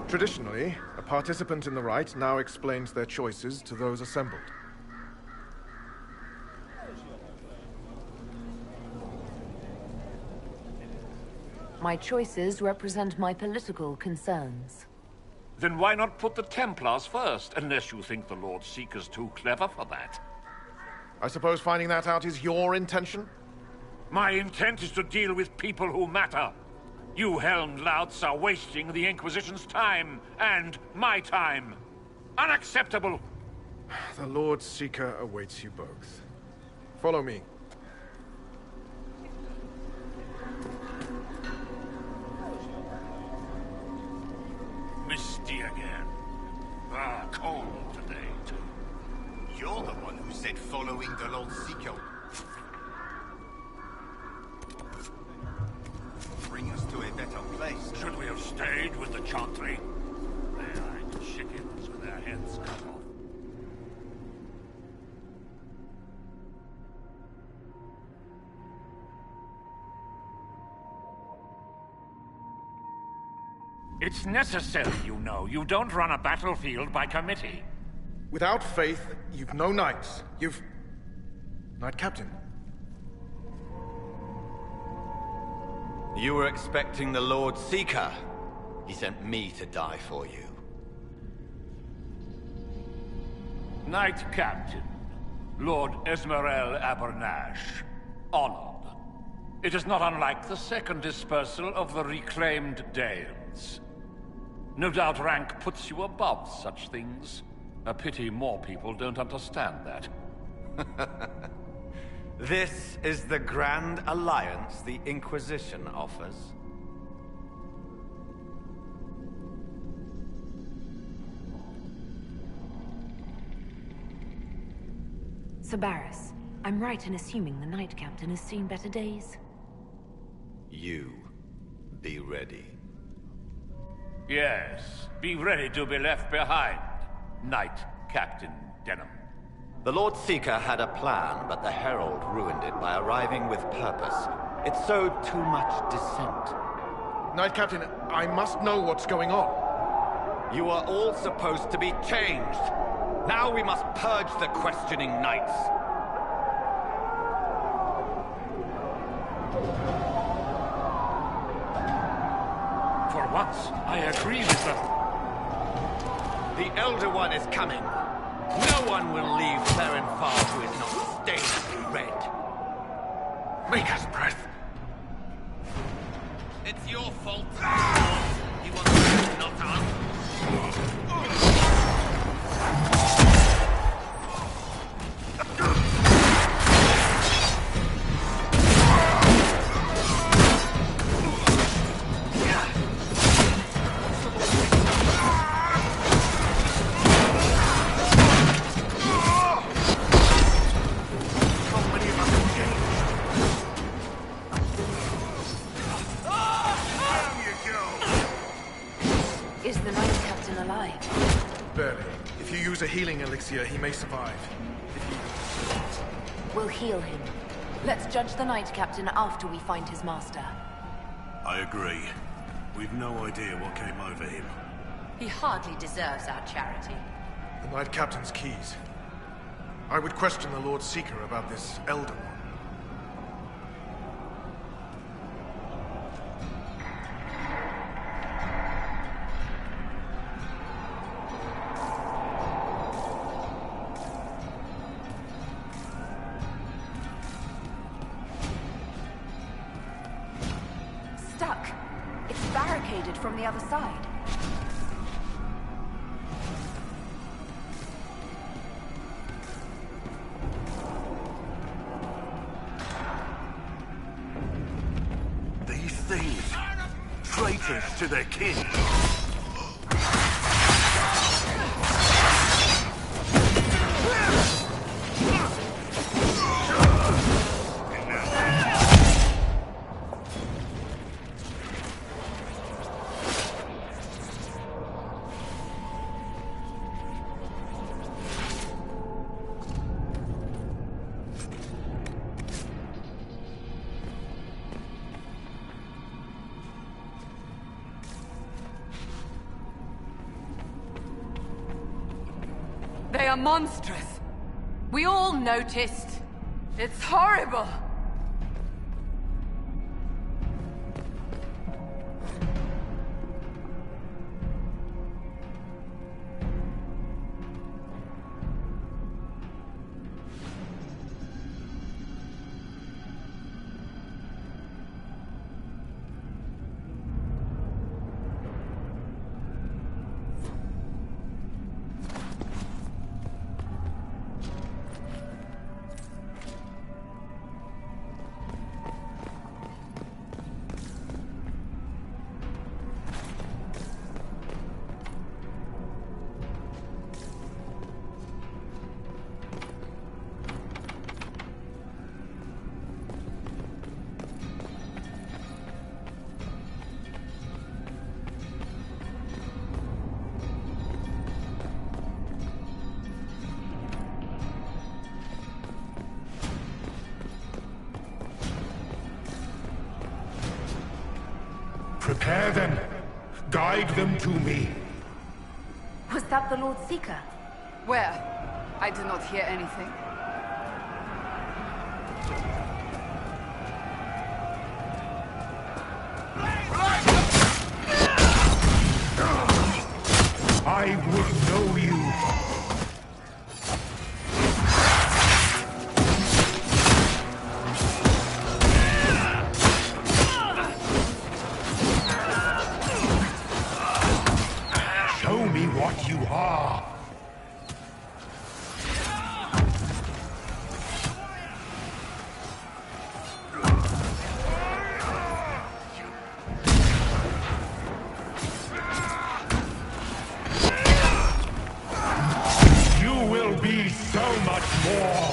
Traditionally, a participant in the rite now explains their choices to those assembled. My choices represent my political concerns. Then why not put the Templars first, unless you think the Lord Seeker's too clever for that? I suppose finding that out is your intention? My intent is to deal with people who matter. You helmed louts are wasting the Inquisition's time, and my time. Unacceptable! The Lord Seeker awaits you both. Follow me. Misty again. Ah, cold today, too. You're the one who said following the Lord Seeker. Bring us to a better place. Should we have stayed with the Chantry? They are chickens with their heads cut off. It's necessary, you know. You don't run a battlefield by committee. Without faith, you've no knights. You've... Knight Captain. You were expecting the Lord Seeker. He sent me to die for you. Knight Captain, Lord Esmerel Abernash. Honored. It is not unlike the second dispersal of the reclaimed Dales. No doubt rank puts you above such things. A pity more people don't understand that. This is the grand alliance the Inquisition offers. Sabaris, I'm right in assuming the Knight Captain has seen better days? You be ready. Yes, be ready to be left behind, Knight Captain Denham. The Lord Seeker had a plan, but the Herald ruined it by arriving with purpose. It sowed too much dissent. Knight Captain, I must know what's going on. You are all supposed to be changed. Now we must purge the questioning knights. For once, I agree with them. The Elder One is coming. No one will leave Therenfar who is not stained red. Maker's breath. It's your fault. You want to not us? Is the Knight Captain alive? Barely. If you use a healing elixir, he may survive. We'll heal him. Let's judge the Knight Captain after we find his master. I agree. We've no idea what came over him. He hardly deserves our charity. The Knight Captain's keys. I would question the Lord Seeker about this Elder One. Stuck. It's barricaded from the other side. traitors to their kin. They are monstrous. We all noticed. It's horrible. Prepare them. Guide them to me. Was that the Lord Seeker? Where? I do not hear anything. I would know you. Show me what you are. You will be so much more.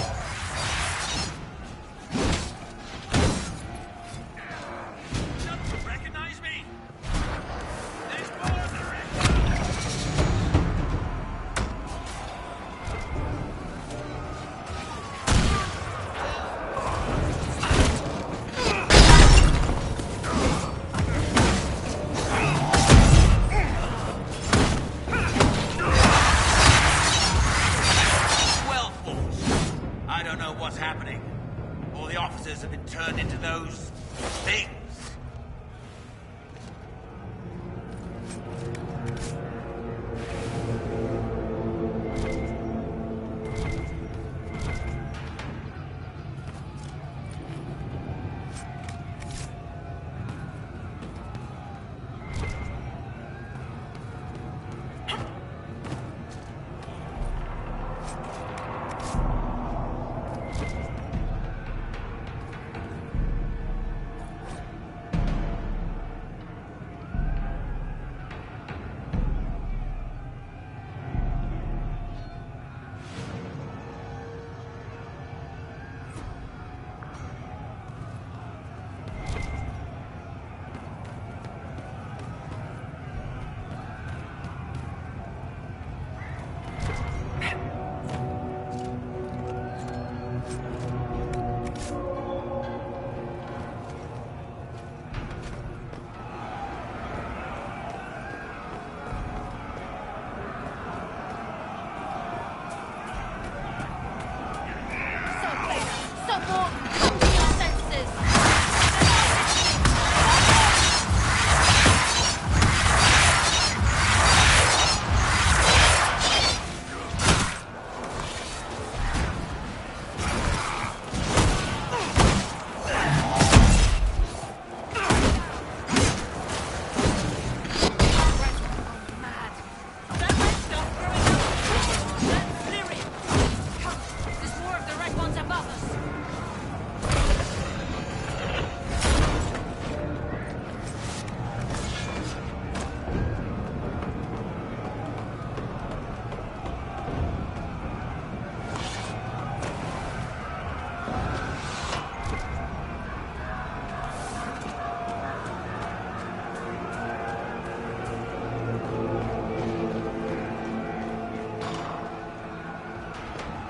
Recognize me? Well, fools. I don't know what's happening. All the officers have been turned into those things.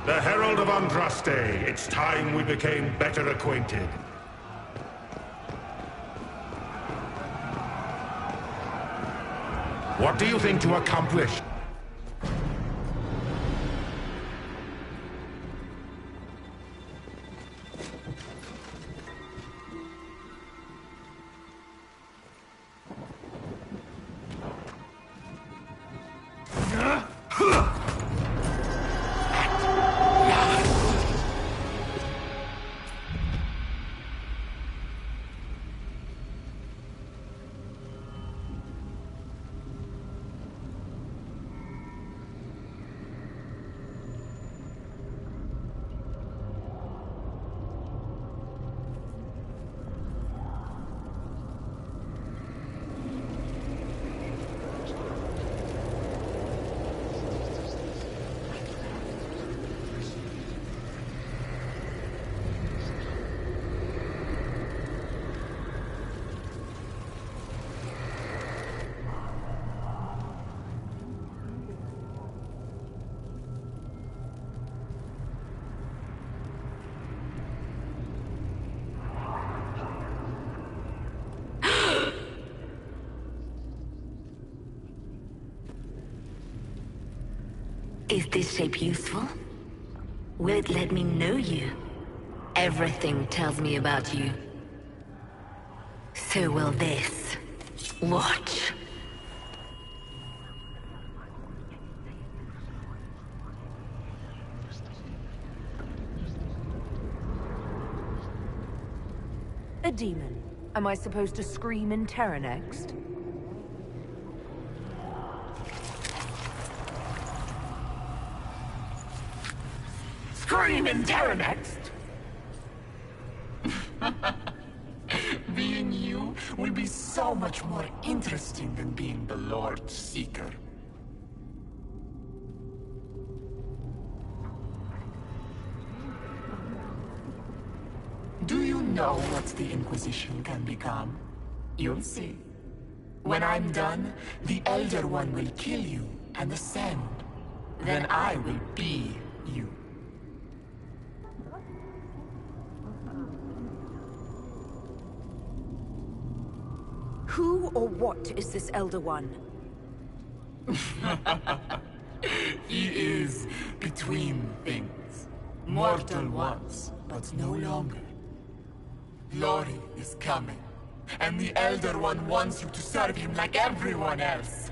The Herald of Andraste. It's time we became better acquainted. What do you think to accomplish? Is this shape useful? Will it let me know you? Everything tells me about you. So will this. Watch. A demon. Am I supposed to scream in terror next? Scream in terror next! Being you will be so much more interesting than being the Lord Seeker. Do you know what the Inquisition can become? You'll see. When I'm done, the Elder One will kill you and ascend. Then I will be you. Who or what is this Elder One? He is between things. Mortal once, but no longer. Glory is coming, and the Elder One wants you to serve him like everyone else,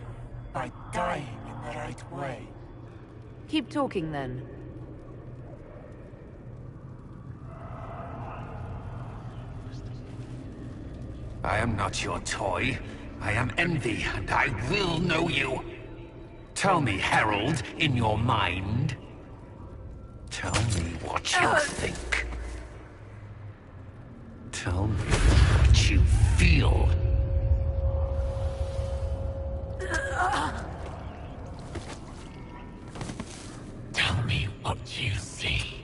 by dying in the right way. Keep talking then. I am not your toy. I am Envy, and I will know you. Tell me, Herald, in your mind. Tell me what you think. Tell me what you feel. Tell me what you see.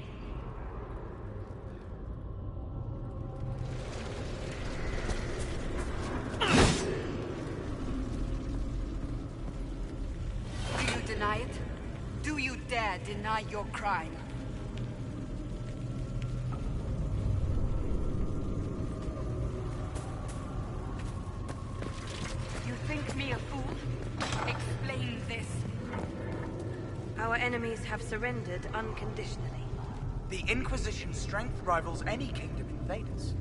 Deny it? Do you dare deny your crime? You think me a fool? Explain this. Our enemies have surrendered unconditionally. The Inquisition's strength rivals any kingdom invade us.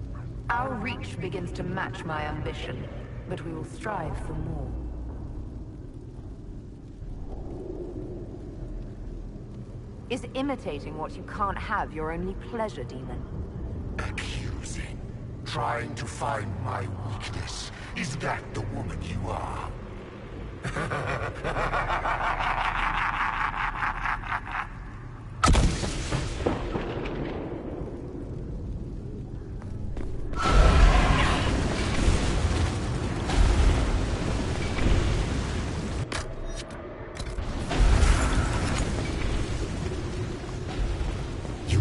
Our reach begins to match my ambition, but we will strive for more. Is imitating what you can't have your only pleasure, demon? Accusing. Trying to find my weakness. Is that the woman you are?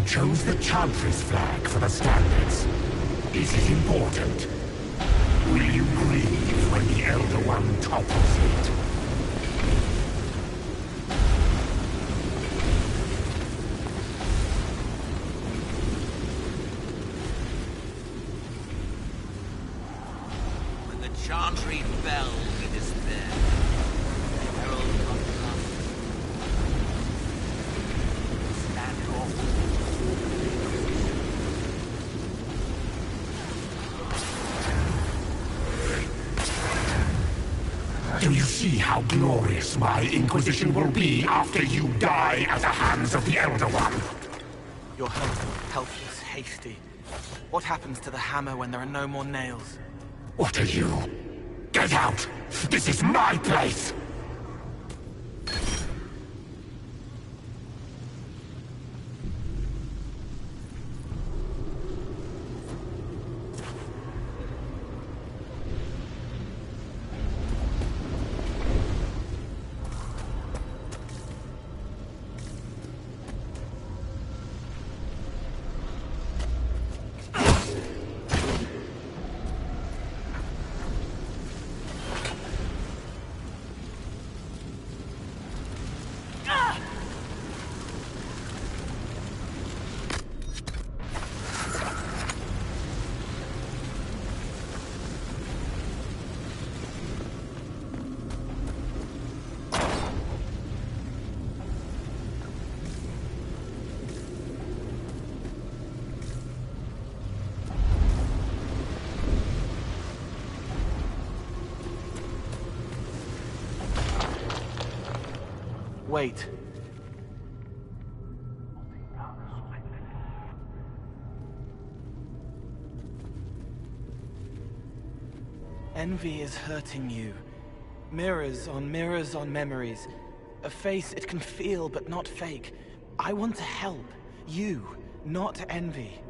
Chose the Chantry's flag for the standards. Is it important? Will you grieve when the Elder One topples it? Chantry fell in despair. Herald of love. Stand off. Do you see how glorious my Inquisition will be after you die at the hands of the Elder One? You're hurtful, helpless, hasty. What happens to the hammer when there are no more nails? What are you? Get out! This is my place! Wait. Envy is hurting you. Mirrors on memories. A face it can feel but not fake. I want to help. You, not envy.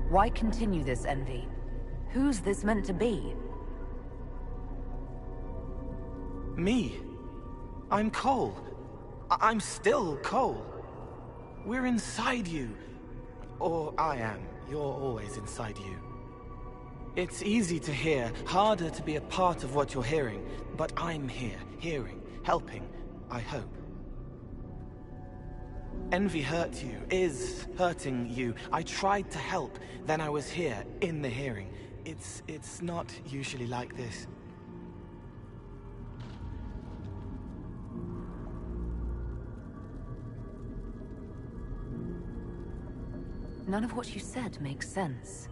Why continue this envy? Who's this meant to be? Me? I'm Cole. I'm still Cole. We're inside you. Or I am. You're always inside you. It's easy to hear, harder to be a part of what you're hearing. But I'm here, hearing, helping, I hope. Envy hurt you, is hurting you. I tried to help, then I was here, in the hearing. It's not usually like this. None of what you said makes sense.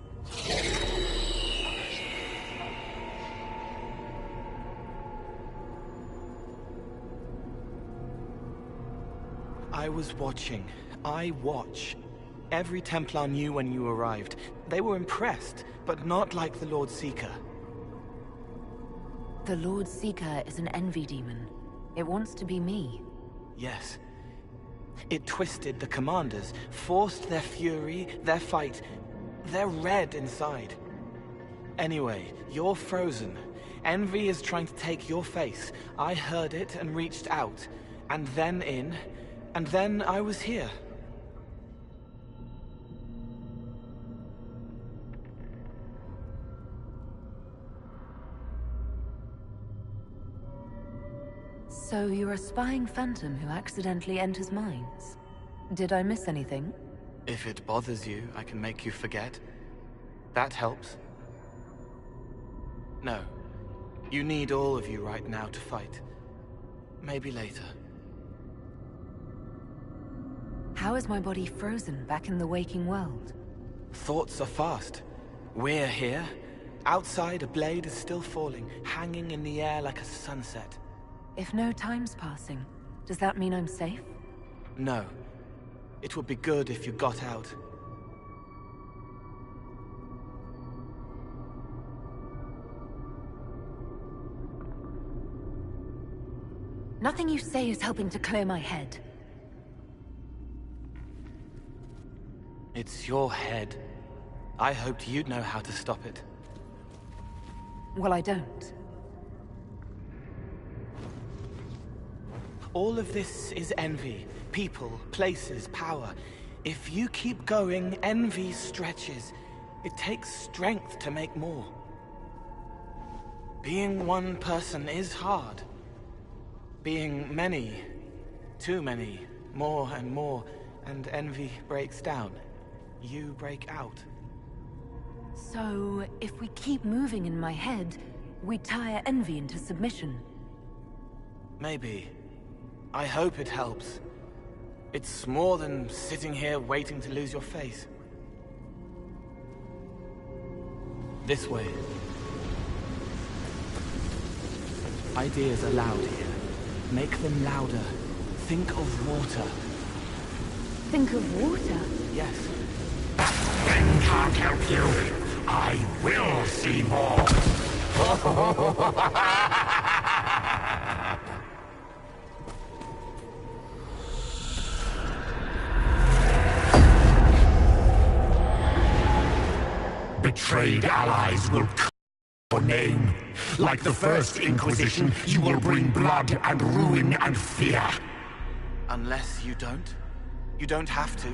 I was watching. I watch. Every Templar knew when you arrived. They were impressed, but not like the Lord Seeker. The Lord Seeker is an envy demon. It wants to be me. Yes. It twisted the commanders, forced their fury, their fight. They're red inside. Anyway, you're frozen. Envy is trying to take your face. I heard it and reached out. And then in. And then I was here. So you're a spying phantom who accidentally enters minds. Did I miss anything? If it bothers you, I can make you forget. That helps. No. You need all of you right now to fight. Maybe later. How is my body frozen back in the waking world? Thoughts are fast. We're here. Outside, a blade is still falling, hanging in the air like a sunset. If no time's passing, does that mean I'm safe? No. It would be good if you got out. Nothing you say is helping to clear my head. It's your head. I hoped you'd know how to stop it. Well, I don't. All of this is envy. People, places, power. If you keep going, envy stretches. It takes strength to make more. Being one person is hard. Being many Too many, more and more, and envy breaks down. You break out. So, if we keep moving in my head, we tire envy into submission. Maybe. I hope it helps. It's more than sitting here waiting to lose your face. This way. Ideas are loud here. Make them louder. Think of water. Think of water? Yes. That thing can't help you. I will see more. Betrayed allies will call your name. Like the first Inquisition, you will bring blood and ruin and fear. Unless you don't. You don't have to.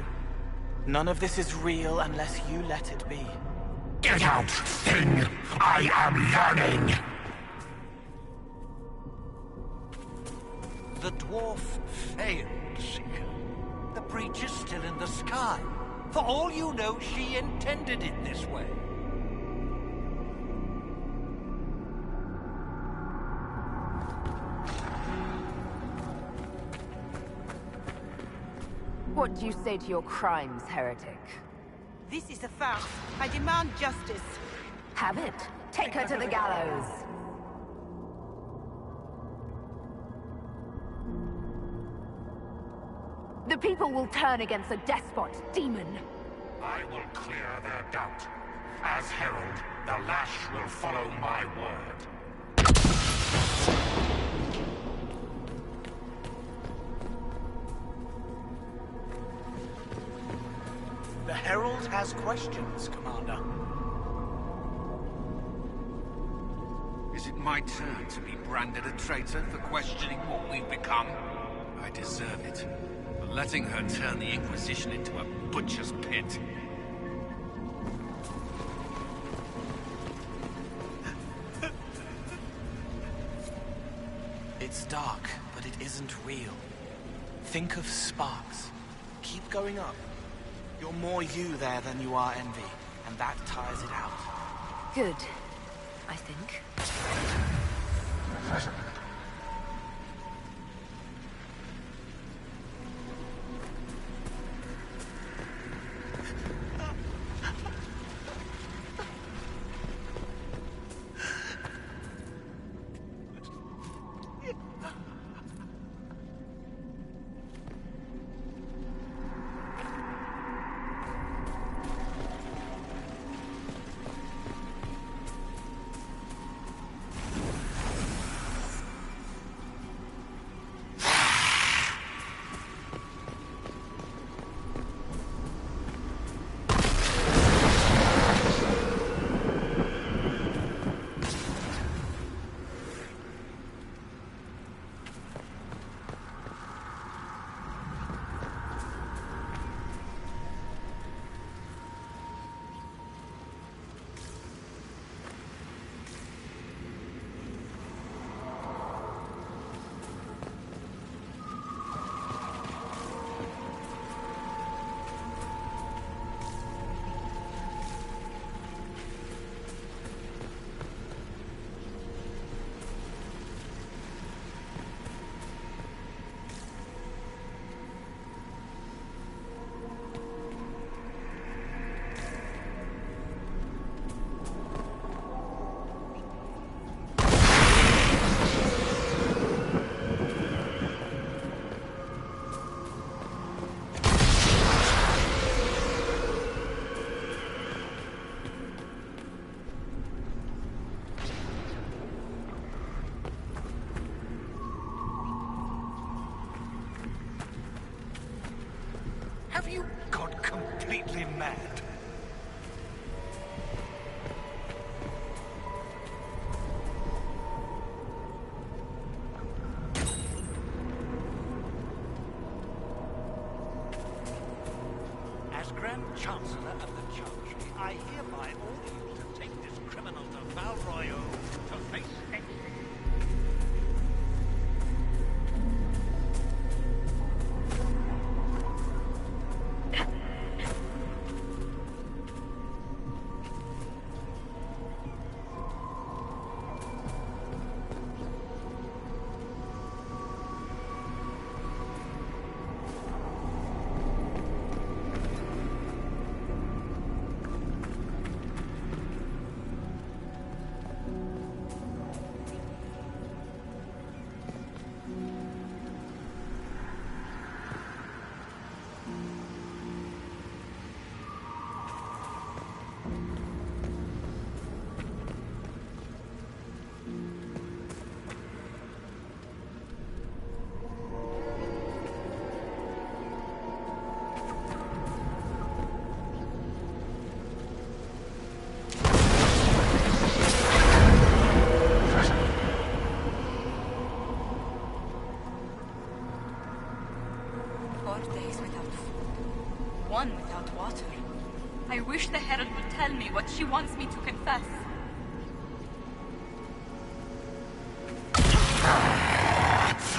None of this is real unless you let it be. Get out, thing! I am yearning! The dwarf failed, Seeker. The breach is still in the sky. For all you know, she intended it this way. What do you say to your crimes, heretic? This is a farce. I demand justice. Have it. Take her to the gallows. The people will turn against a despot, demon. I will clear their doubt. As herald, the lash will follow my word. The Herald has questions, Commander. Is it my turn to be branded a traitor for questioning what we've become? I deserve it. For letting her turn the Inquisition into a butcher's pit. It's dark, but it isn't real. Think of sparks. Keep going up. You're more you there than you are envy, and that tires it out. Good, I think. Have you gone completely mad? As Grand Chancellor of the Chantry, I hereby order you to take this criminal to Val Royal to face execution. she wants me to confess.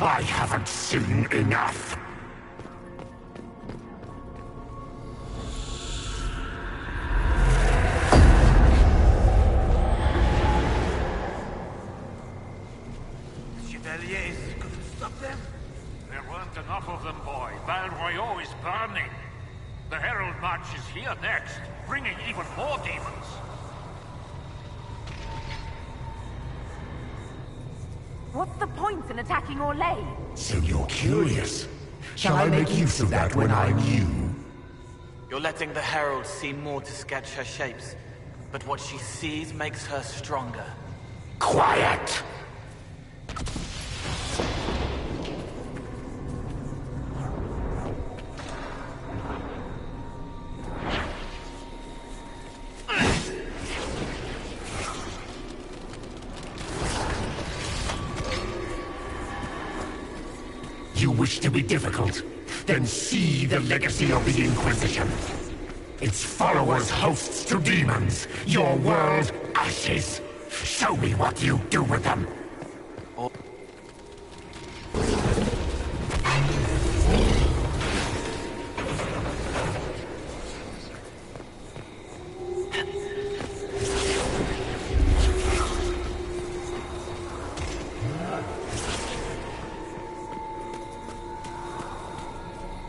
I haven't seen enough. Chevaliers couldn't stop them? There weren't enough of them, boy. Val Royeaux is burning. The Herald March is here next, bringing even more demons. What's the point in attacking Orlais? So you're curious. Shall I make use of that when I'm you? You're letting the Herald see more to sketch her shapes, but what she sees makes her stronger. Quiet! You wish to be difficult? Then see the legacy of the Inquisition. Its followers hosts to demons, your world ashes. Show me what you do with them.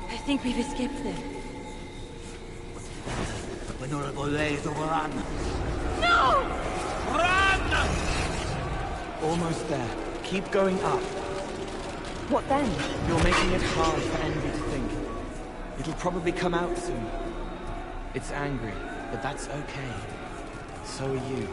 I think we've escaped them. Honorable Orlais is overrun. No! Run! Almost there. Keep going up. What then? You're making it hard for envy to think. It'll probably come out soon. It's angry, but that's okay. So are you.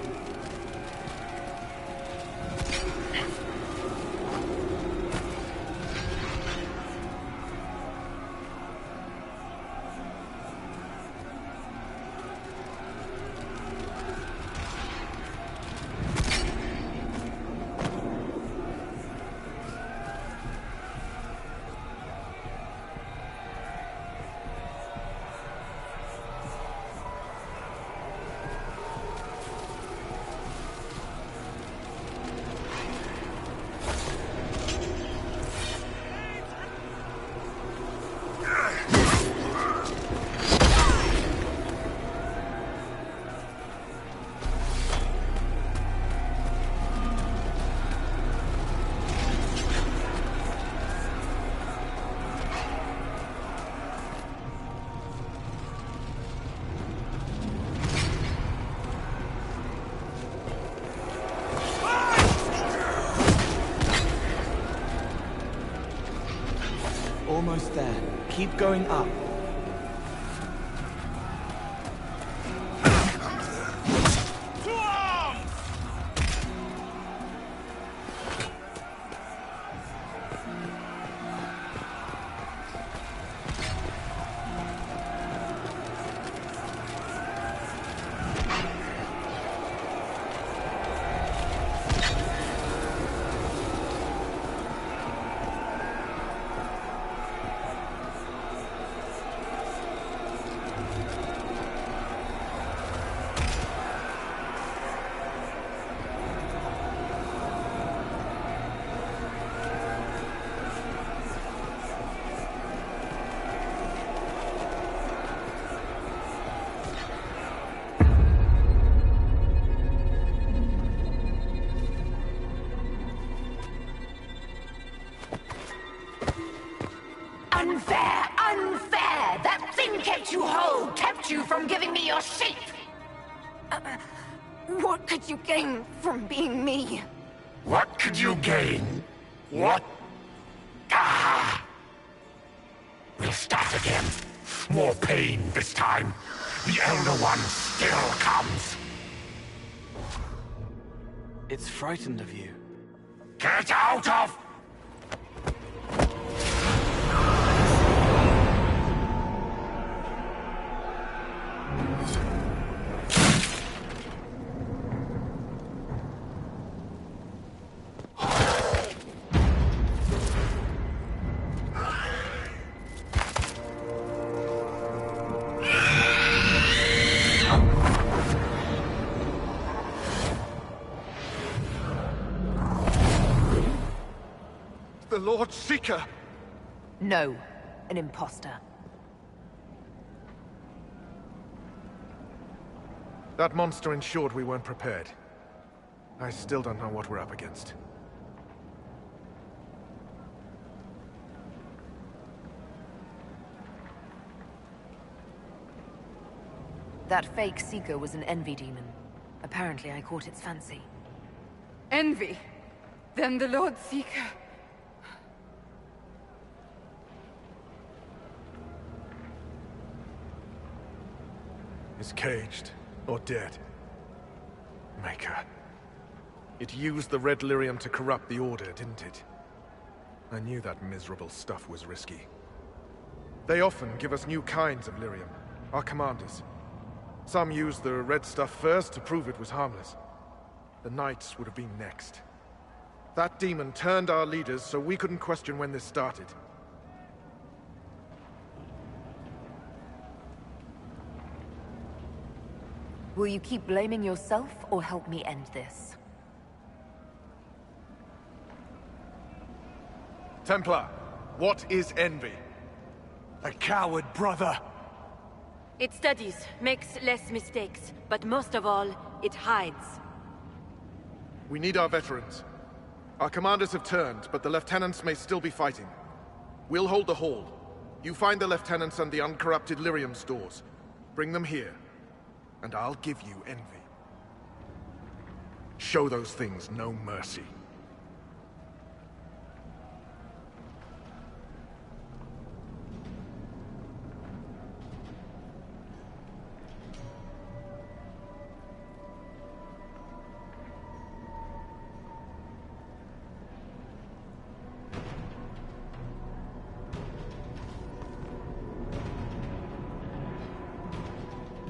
Almost there. Keep going up. Unfair! Unfair! That thing kept you whole, kept you from giving me your shape! What could you gain from being me? What could you gain? What? Ah! We'll start again. More pain this time. The Elder One still comes. It's frightened of you. Get out of... The Lord Seeker! No, an imposter. That monster ensured we weren't prepared. I still don't know what we're up against. That fake Seeker was an envy demon. Apparently I caught its fancy. Envy? Then the Lord Seeker... Is caged, or dead. Maker. It used the red lyrium to corrupt the Order, didn't it? I knew that miserable stuff was risky. They often give us new kinds of lyrium, our commanders. Some used the red stuff first to prove it was harmless. The Knights would have been next. That demon turned our leaders so we couldn't question when this started. Will you keep blaming yourself, or help me end this? Templar, what is envy? A coward, brother! It studies, makes less mistakes, but most of all, it hides. We need our veterans. Our commanders have turned, but the lieutenants may still be fighting. We'll hold the hall. You find the lieutenants and the uncorrupted lyrium stores. Bring them here, and I'll give you envy. Show those things no mercy.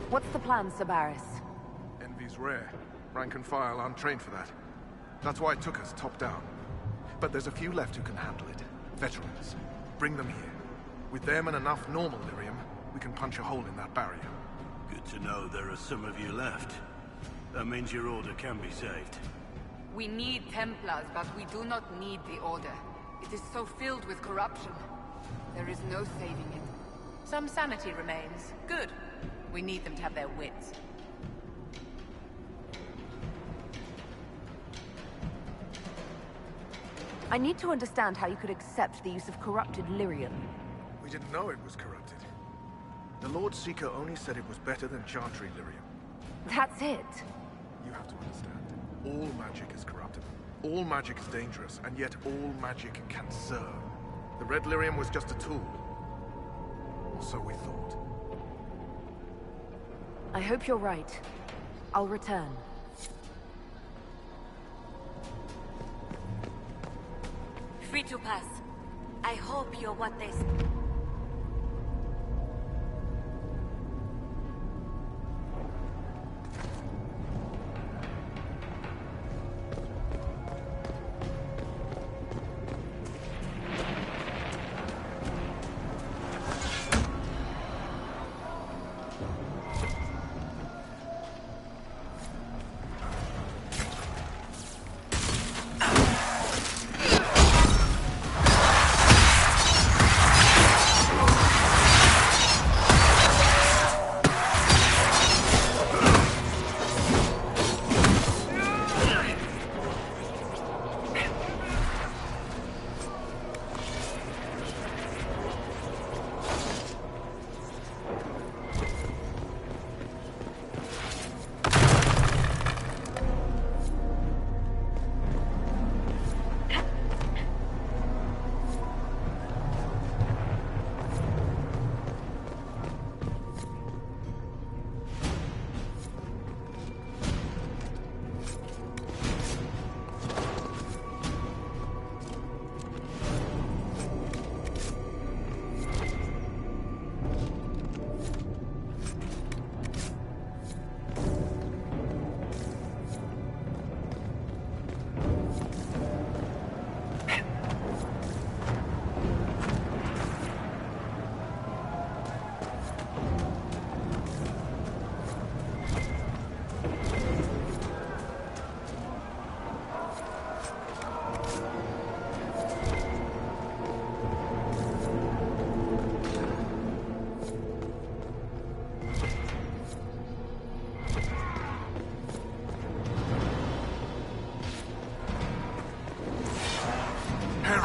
What's the plan, Sabaris? Envy's rare. Rank and file aren't trained for that. That's why it took us top down. But there's a few left who can handle it. Veterans. Bring them here. With them and enough normal lyrium, we can punch a hole in that barrier. Good to know there are some of you left. That means your order can be saved. We need Templars, but we do not need the Order. It is so filled with corruption. There is no saving it. Some sanity remains. Good. We need them to have their wits. I need to understand how you could accept the use of corrupted lyrium. We didn't know it was corrupted. The Lord Seeker only said it was better than Chantry lyrium. That's it. You have to understand. All magic is corruptible. All magic is dangerous, and yet all magic can serve. The red lyrium was just a tool. Or so we thought. I hope you're right. I'll return. Free to pass. I hope you're what they...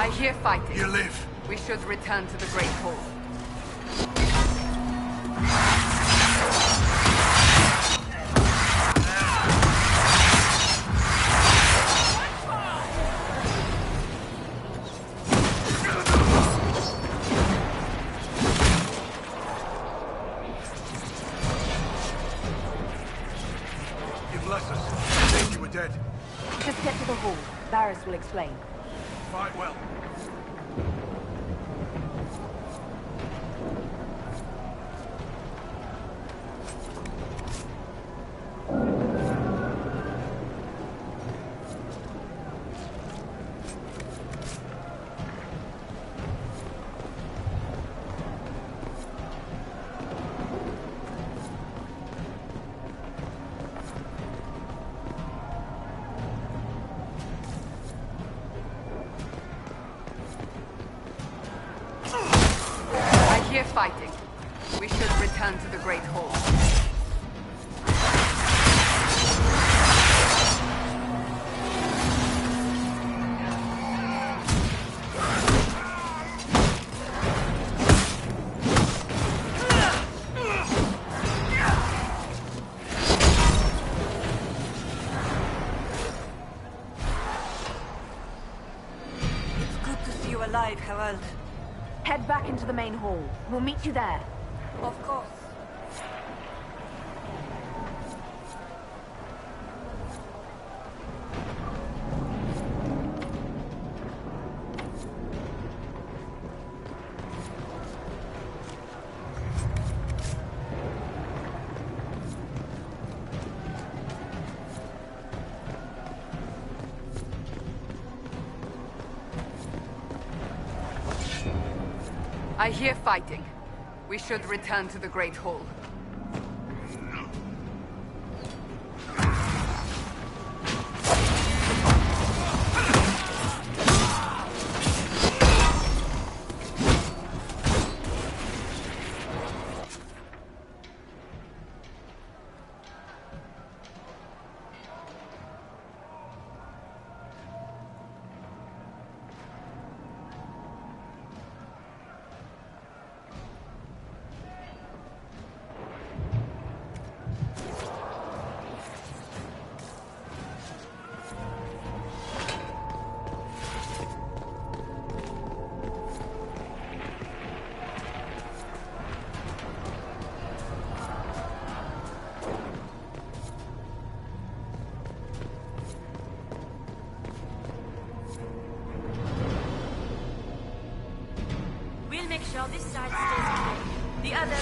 I hear fighting. You live. We should return to the Great Hall. You bless us. I think you were dead. Just get to the hall. Varys will explain. Fight well. Fighting. We should return to the Great Hall. It's good to see you alive, Herald. Head back into the main hall. We'll meet you there. Of course. I hear fighting. We should return to the Great Hall. We'll make sure this side stays clear. The other...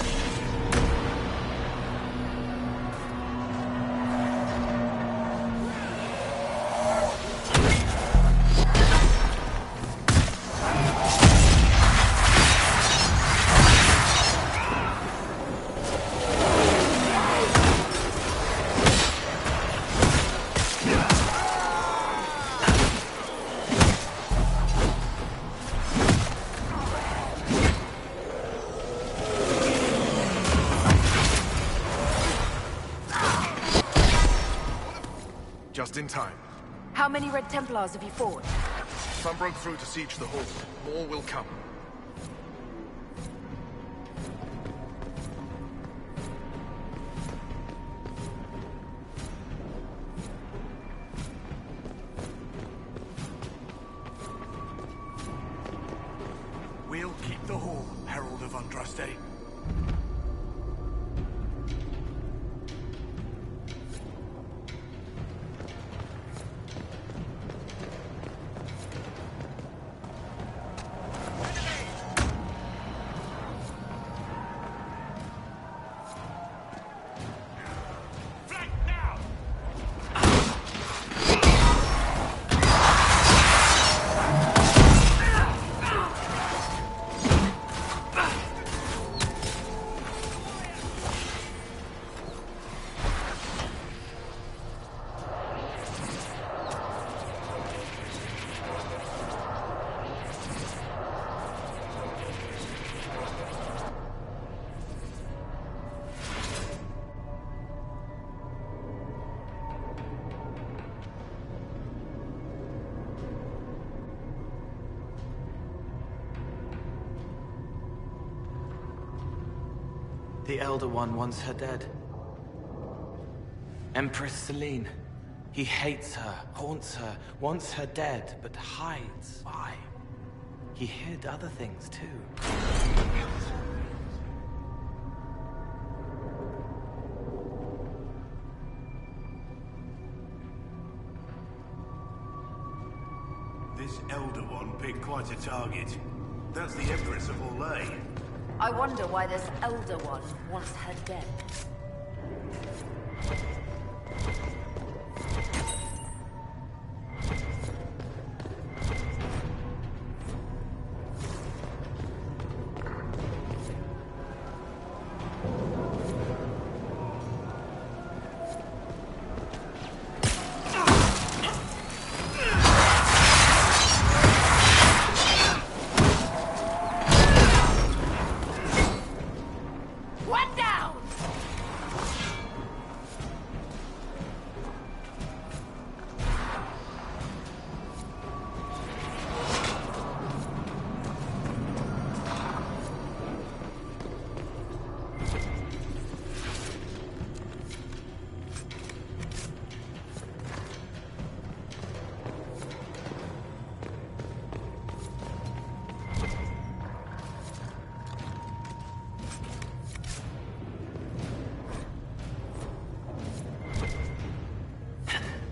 Just in time. How many Red Templars have you fought? Some broke through to siege the hall. More will come. We'll keep the hall, Herald of Andraste. The Elder One wants her dead. Empress Celine. He hates her, haunts her, wants her dead, but hides. Why? He hid other things too. This Elder One picked quite a target. That's the Empress of Orlais. I wonder why this Elder One wants her dead.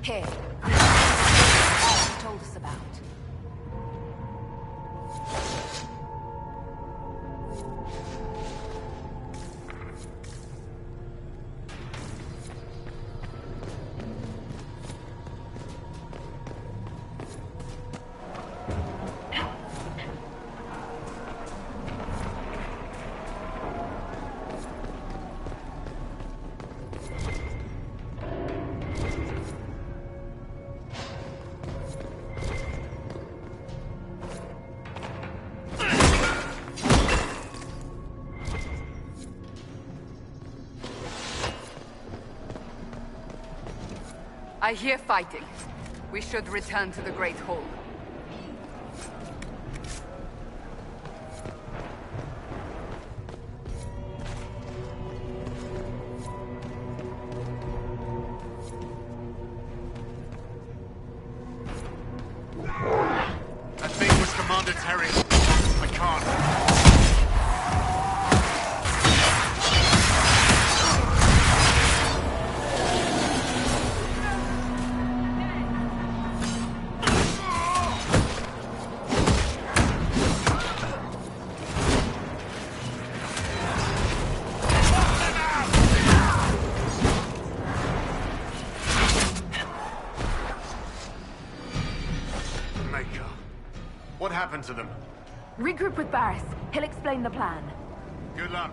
Here. Told us about. I hear fighting. We should return to the Great Hall. That thing was Commander Terry. I can't. What happened to them? Regroup with Barris. He'll explain the plan. Good luck.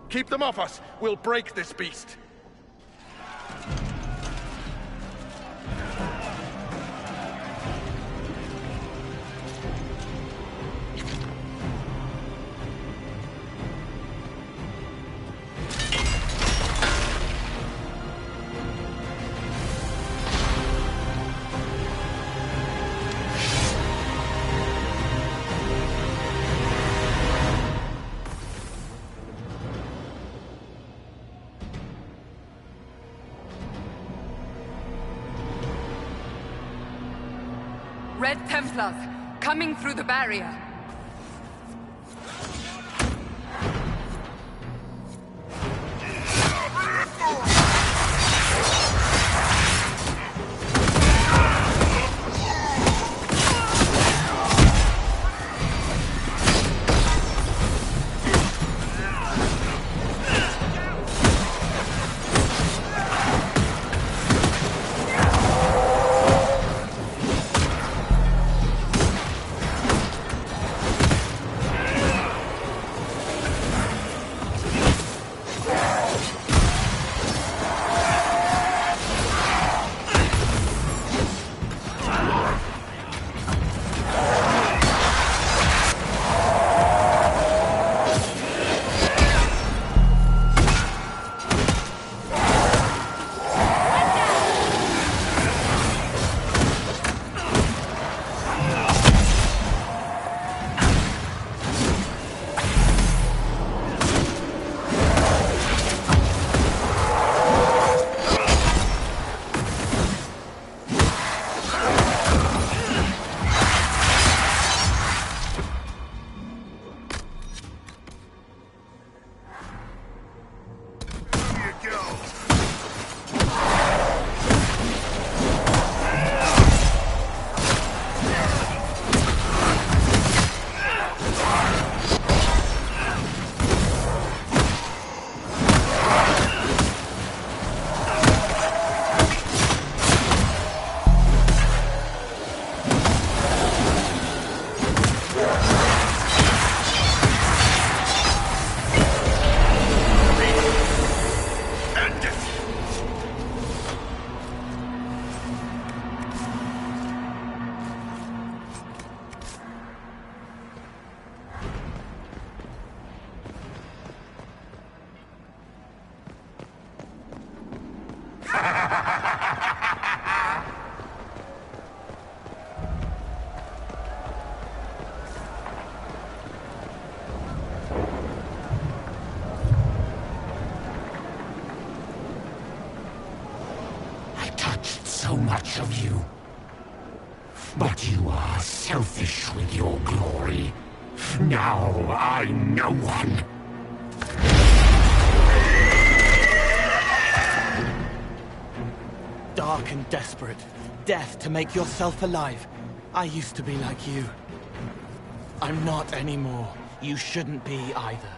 Keep them off us! We'll break this beast! Red Templars, coming through the barrier. So much of you. But you are selfish with your glory. Now I'm no one. Dark and desperate. Death to make yourself alive. I used to be like you. I'm not anymore. You shouldn't be either.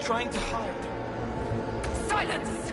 Trying to hide. Silence!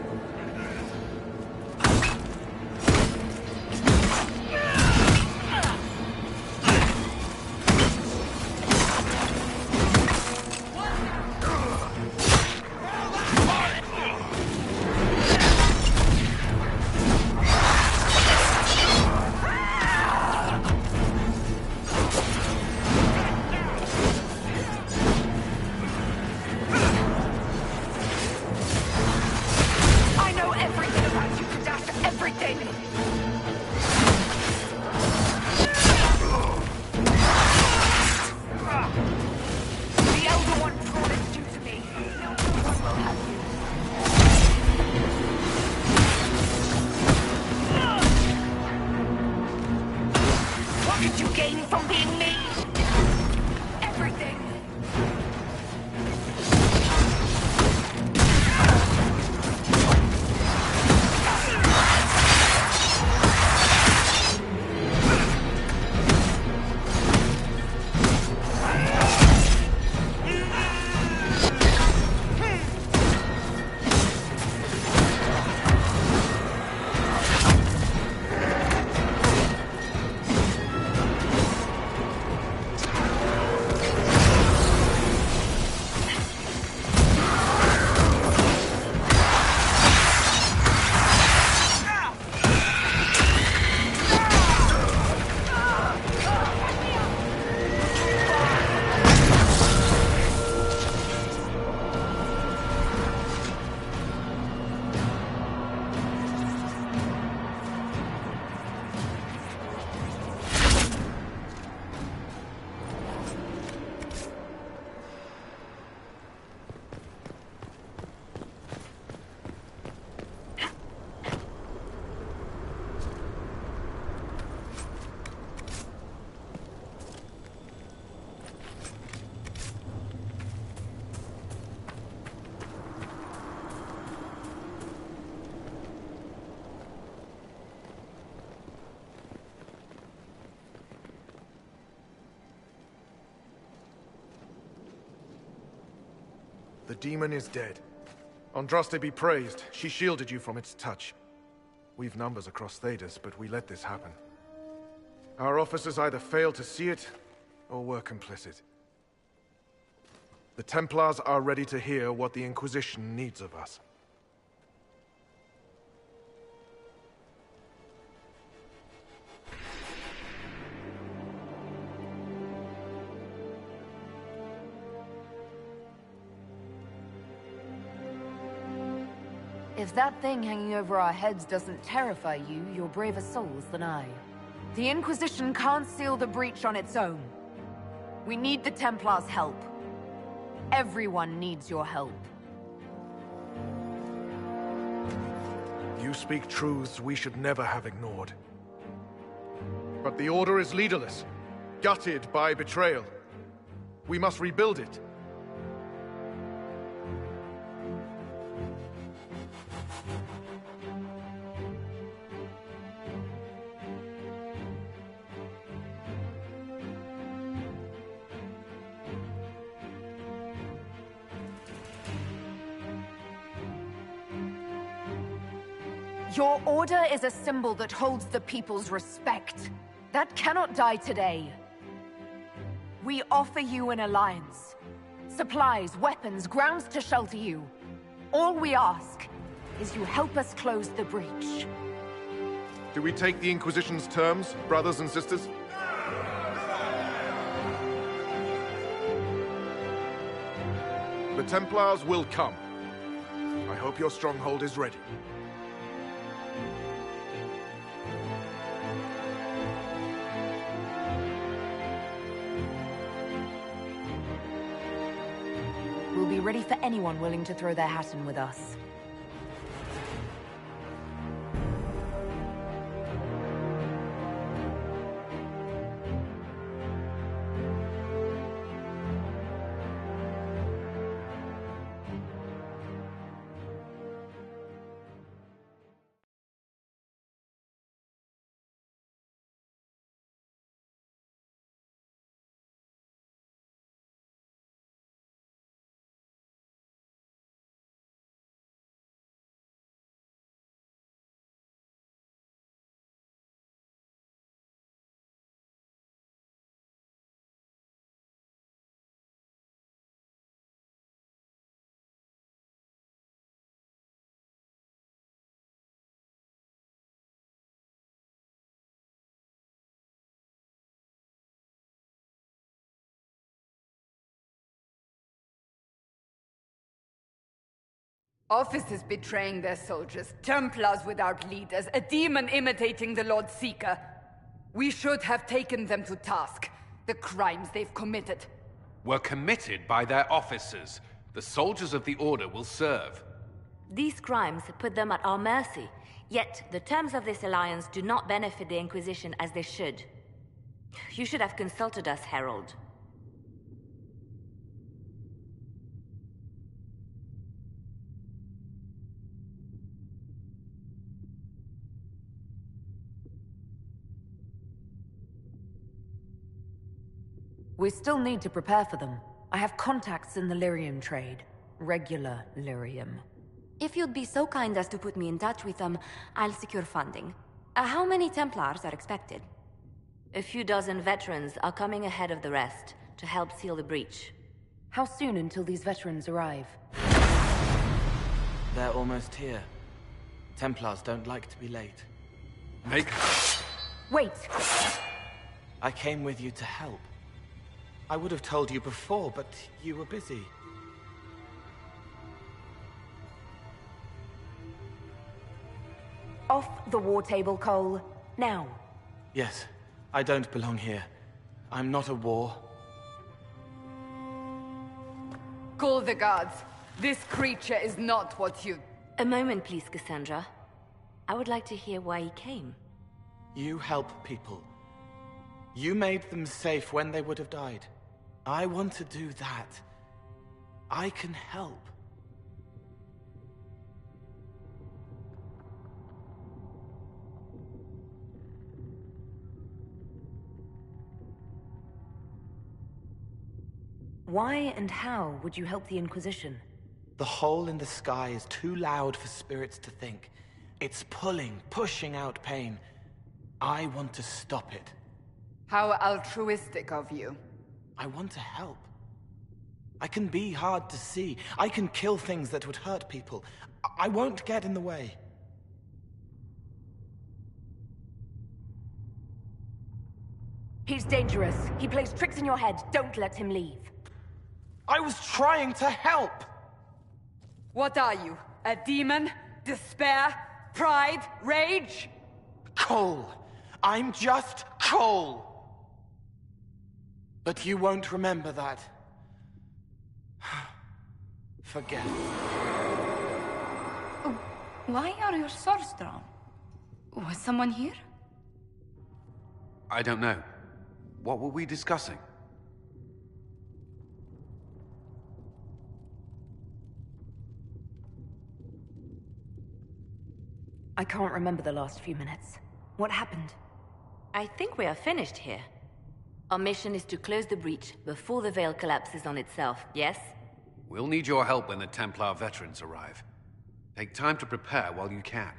The demon is dead. Andraste be praised. She shielded you from its touch. We've numbers across Thedas, but we let this happen. Our officers either failed to see it, or were complicit. The Templars are ready to hear what the Inquisition needs of us. If that thing hanging over our heads doesn't terrify you, you're braver souls than I. The Inquisition can't seal the breach on its own. We need the Templars' help. Everyone needs your help. You speak truths we should never have ignored. But the Order is leaderless, gutted by betrayal. We must rebuild it. Your order is a symbol that holds the people's respect. That cannot die today. We offer you an alliance. Supplies, weapons, grounds to shelter you. All we ask is you help us close the breach. Do we take the Inquisition's terms, brothers and sisters? The Templars will come. I hope your stronghold is ready. We'll be ready for anyone willing to throw their hat in with us. Officers betraying their soldiers, Templars without leaders, a demon imitating the Lord Seeker. We should have taken them to task. The crimes they've committed. Were committed by their officers. The soldiers of the Order will serve. These crimes put them at our mercy, yet the terms of this alliance do not benefit the Inquisition as they should. You should have consulted us, Herald. We still need to prepare for them. I have contacts in the lyrium trade. Regular lyrium. If you'd be so kind as to put me in touch with them, I'll secure funding. How many Templars are expected? A few dozen veterans are coming ahead of the rest to help seal the breach. How soon until these veterans arrive? They're almost here. Templars don't like to be late. Wait! I came with you to help. I would have told you before, but you were busy. Off the war table, Cole. Now. Yes, I don't belong here. I'm not a war. Call the guards. This creature is not what you... A moment, please, Cassandra. I would like to hear why he came. You help people. You made them safe when they would have died. I want to do that. I can help. Why and how would you help the Inquisition? The hole in the sky is too loud for spirits to think. It's pulling, pushing out pain. I want to stop it. How altruistic of you. I want to help. I can be hard to see. I can kill things that would hurt people. I won't get in the way. He's dangerous. He plays tricks in your head. Don't let him leave. I was trying to help! What are you? A demon? Despair? Pride? Rage? Cole. I'm just Cole. But you won't remember that. Forget. Why are your swords drawn? Was someone here? I don't know. What were we discussing? I can't remember the last few minutes. What happened? I think we are finished here. Our mission is to close the breach before the veil collapses on itself, yes? We'll need your help when the Templar veterans arrive. Take time to prepare while you can.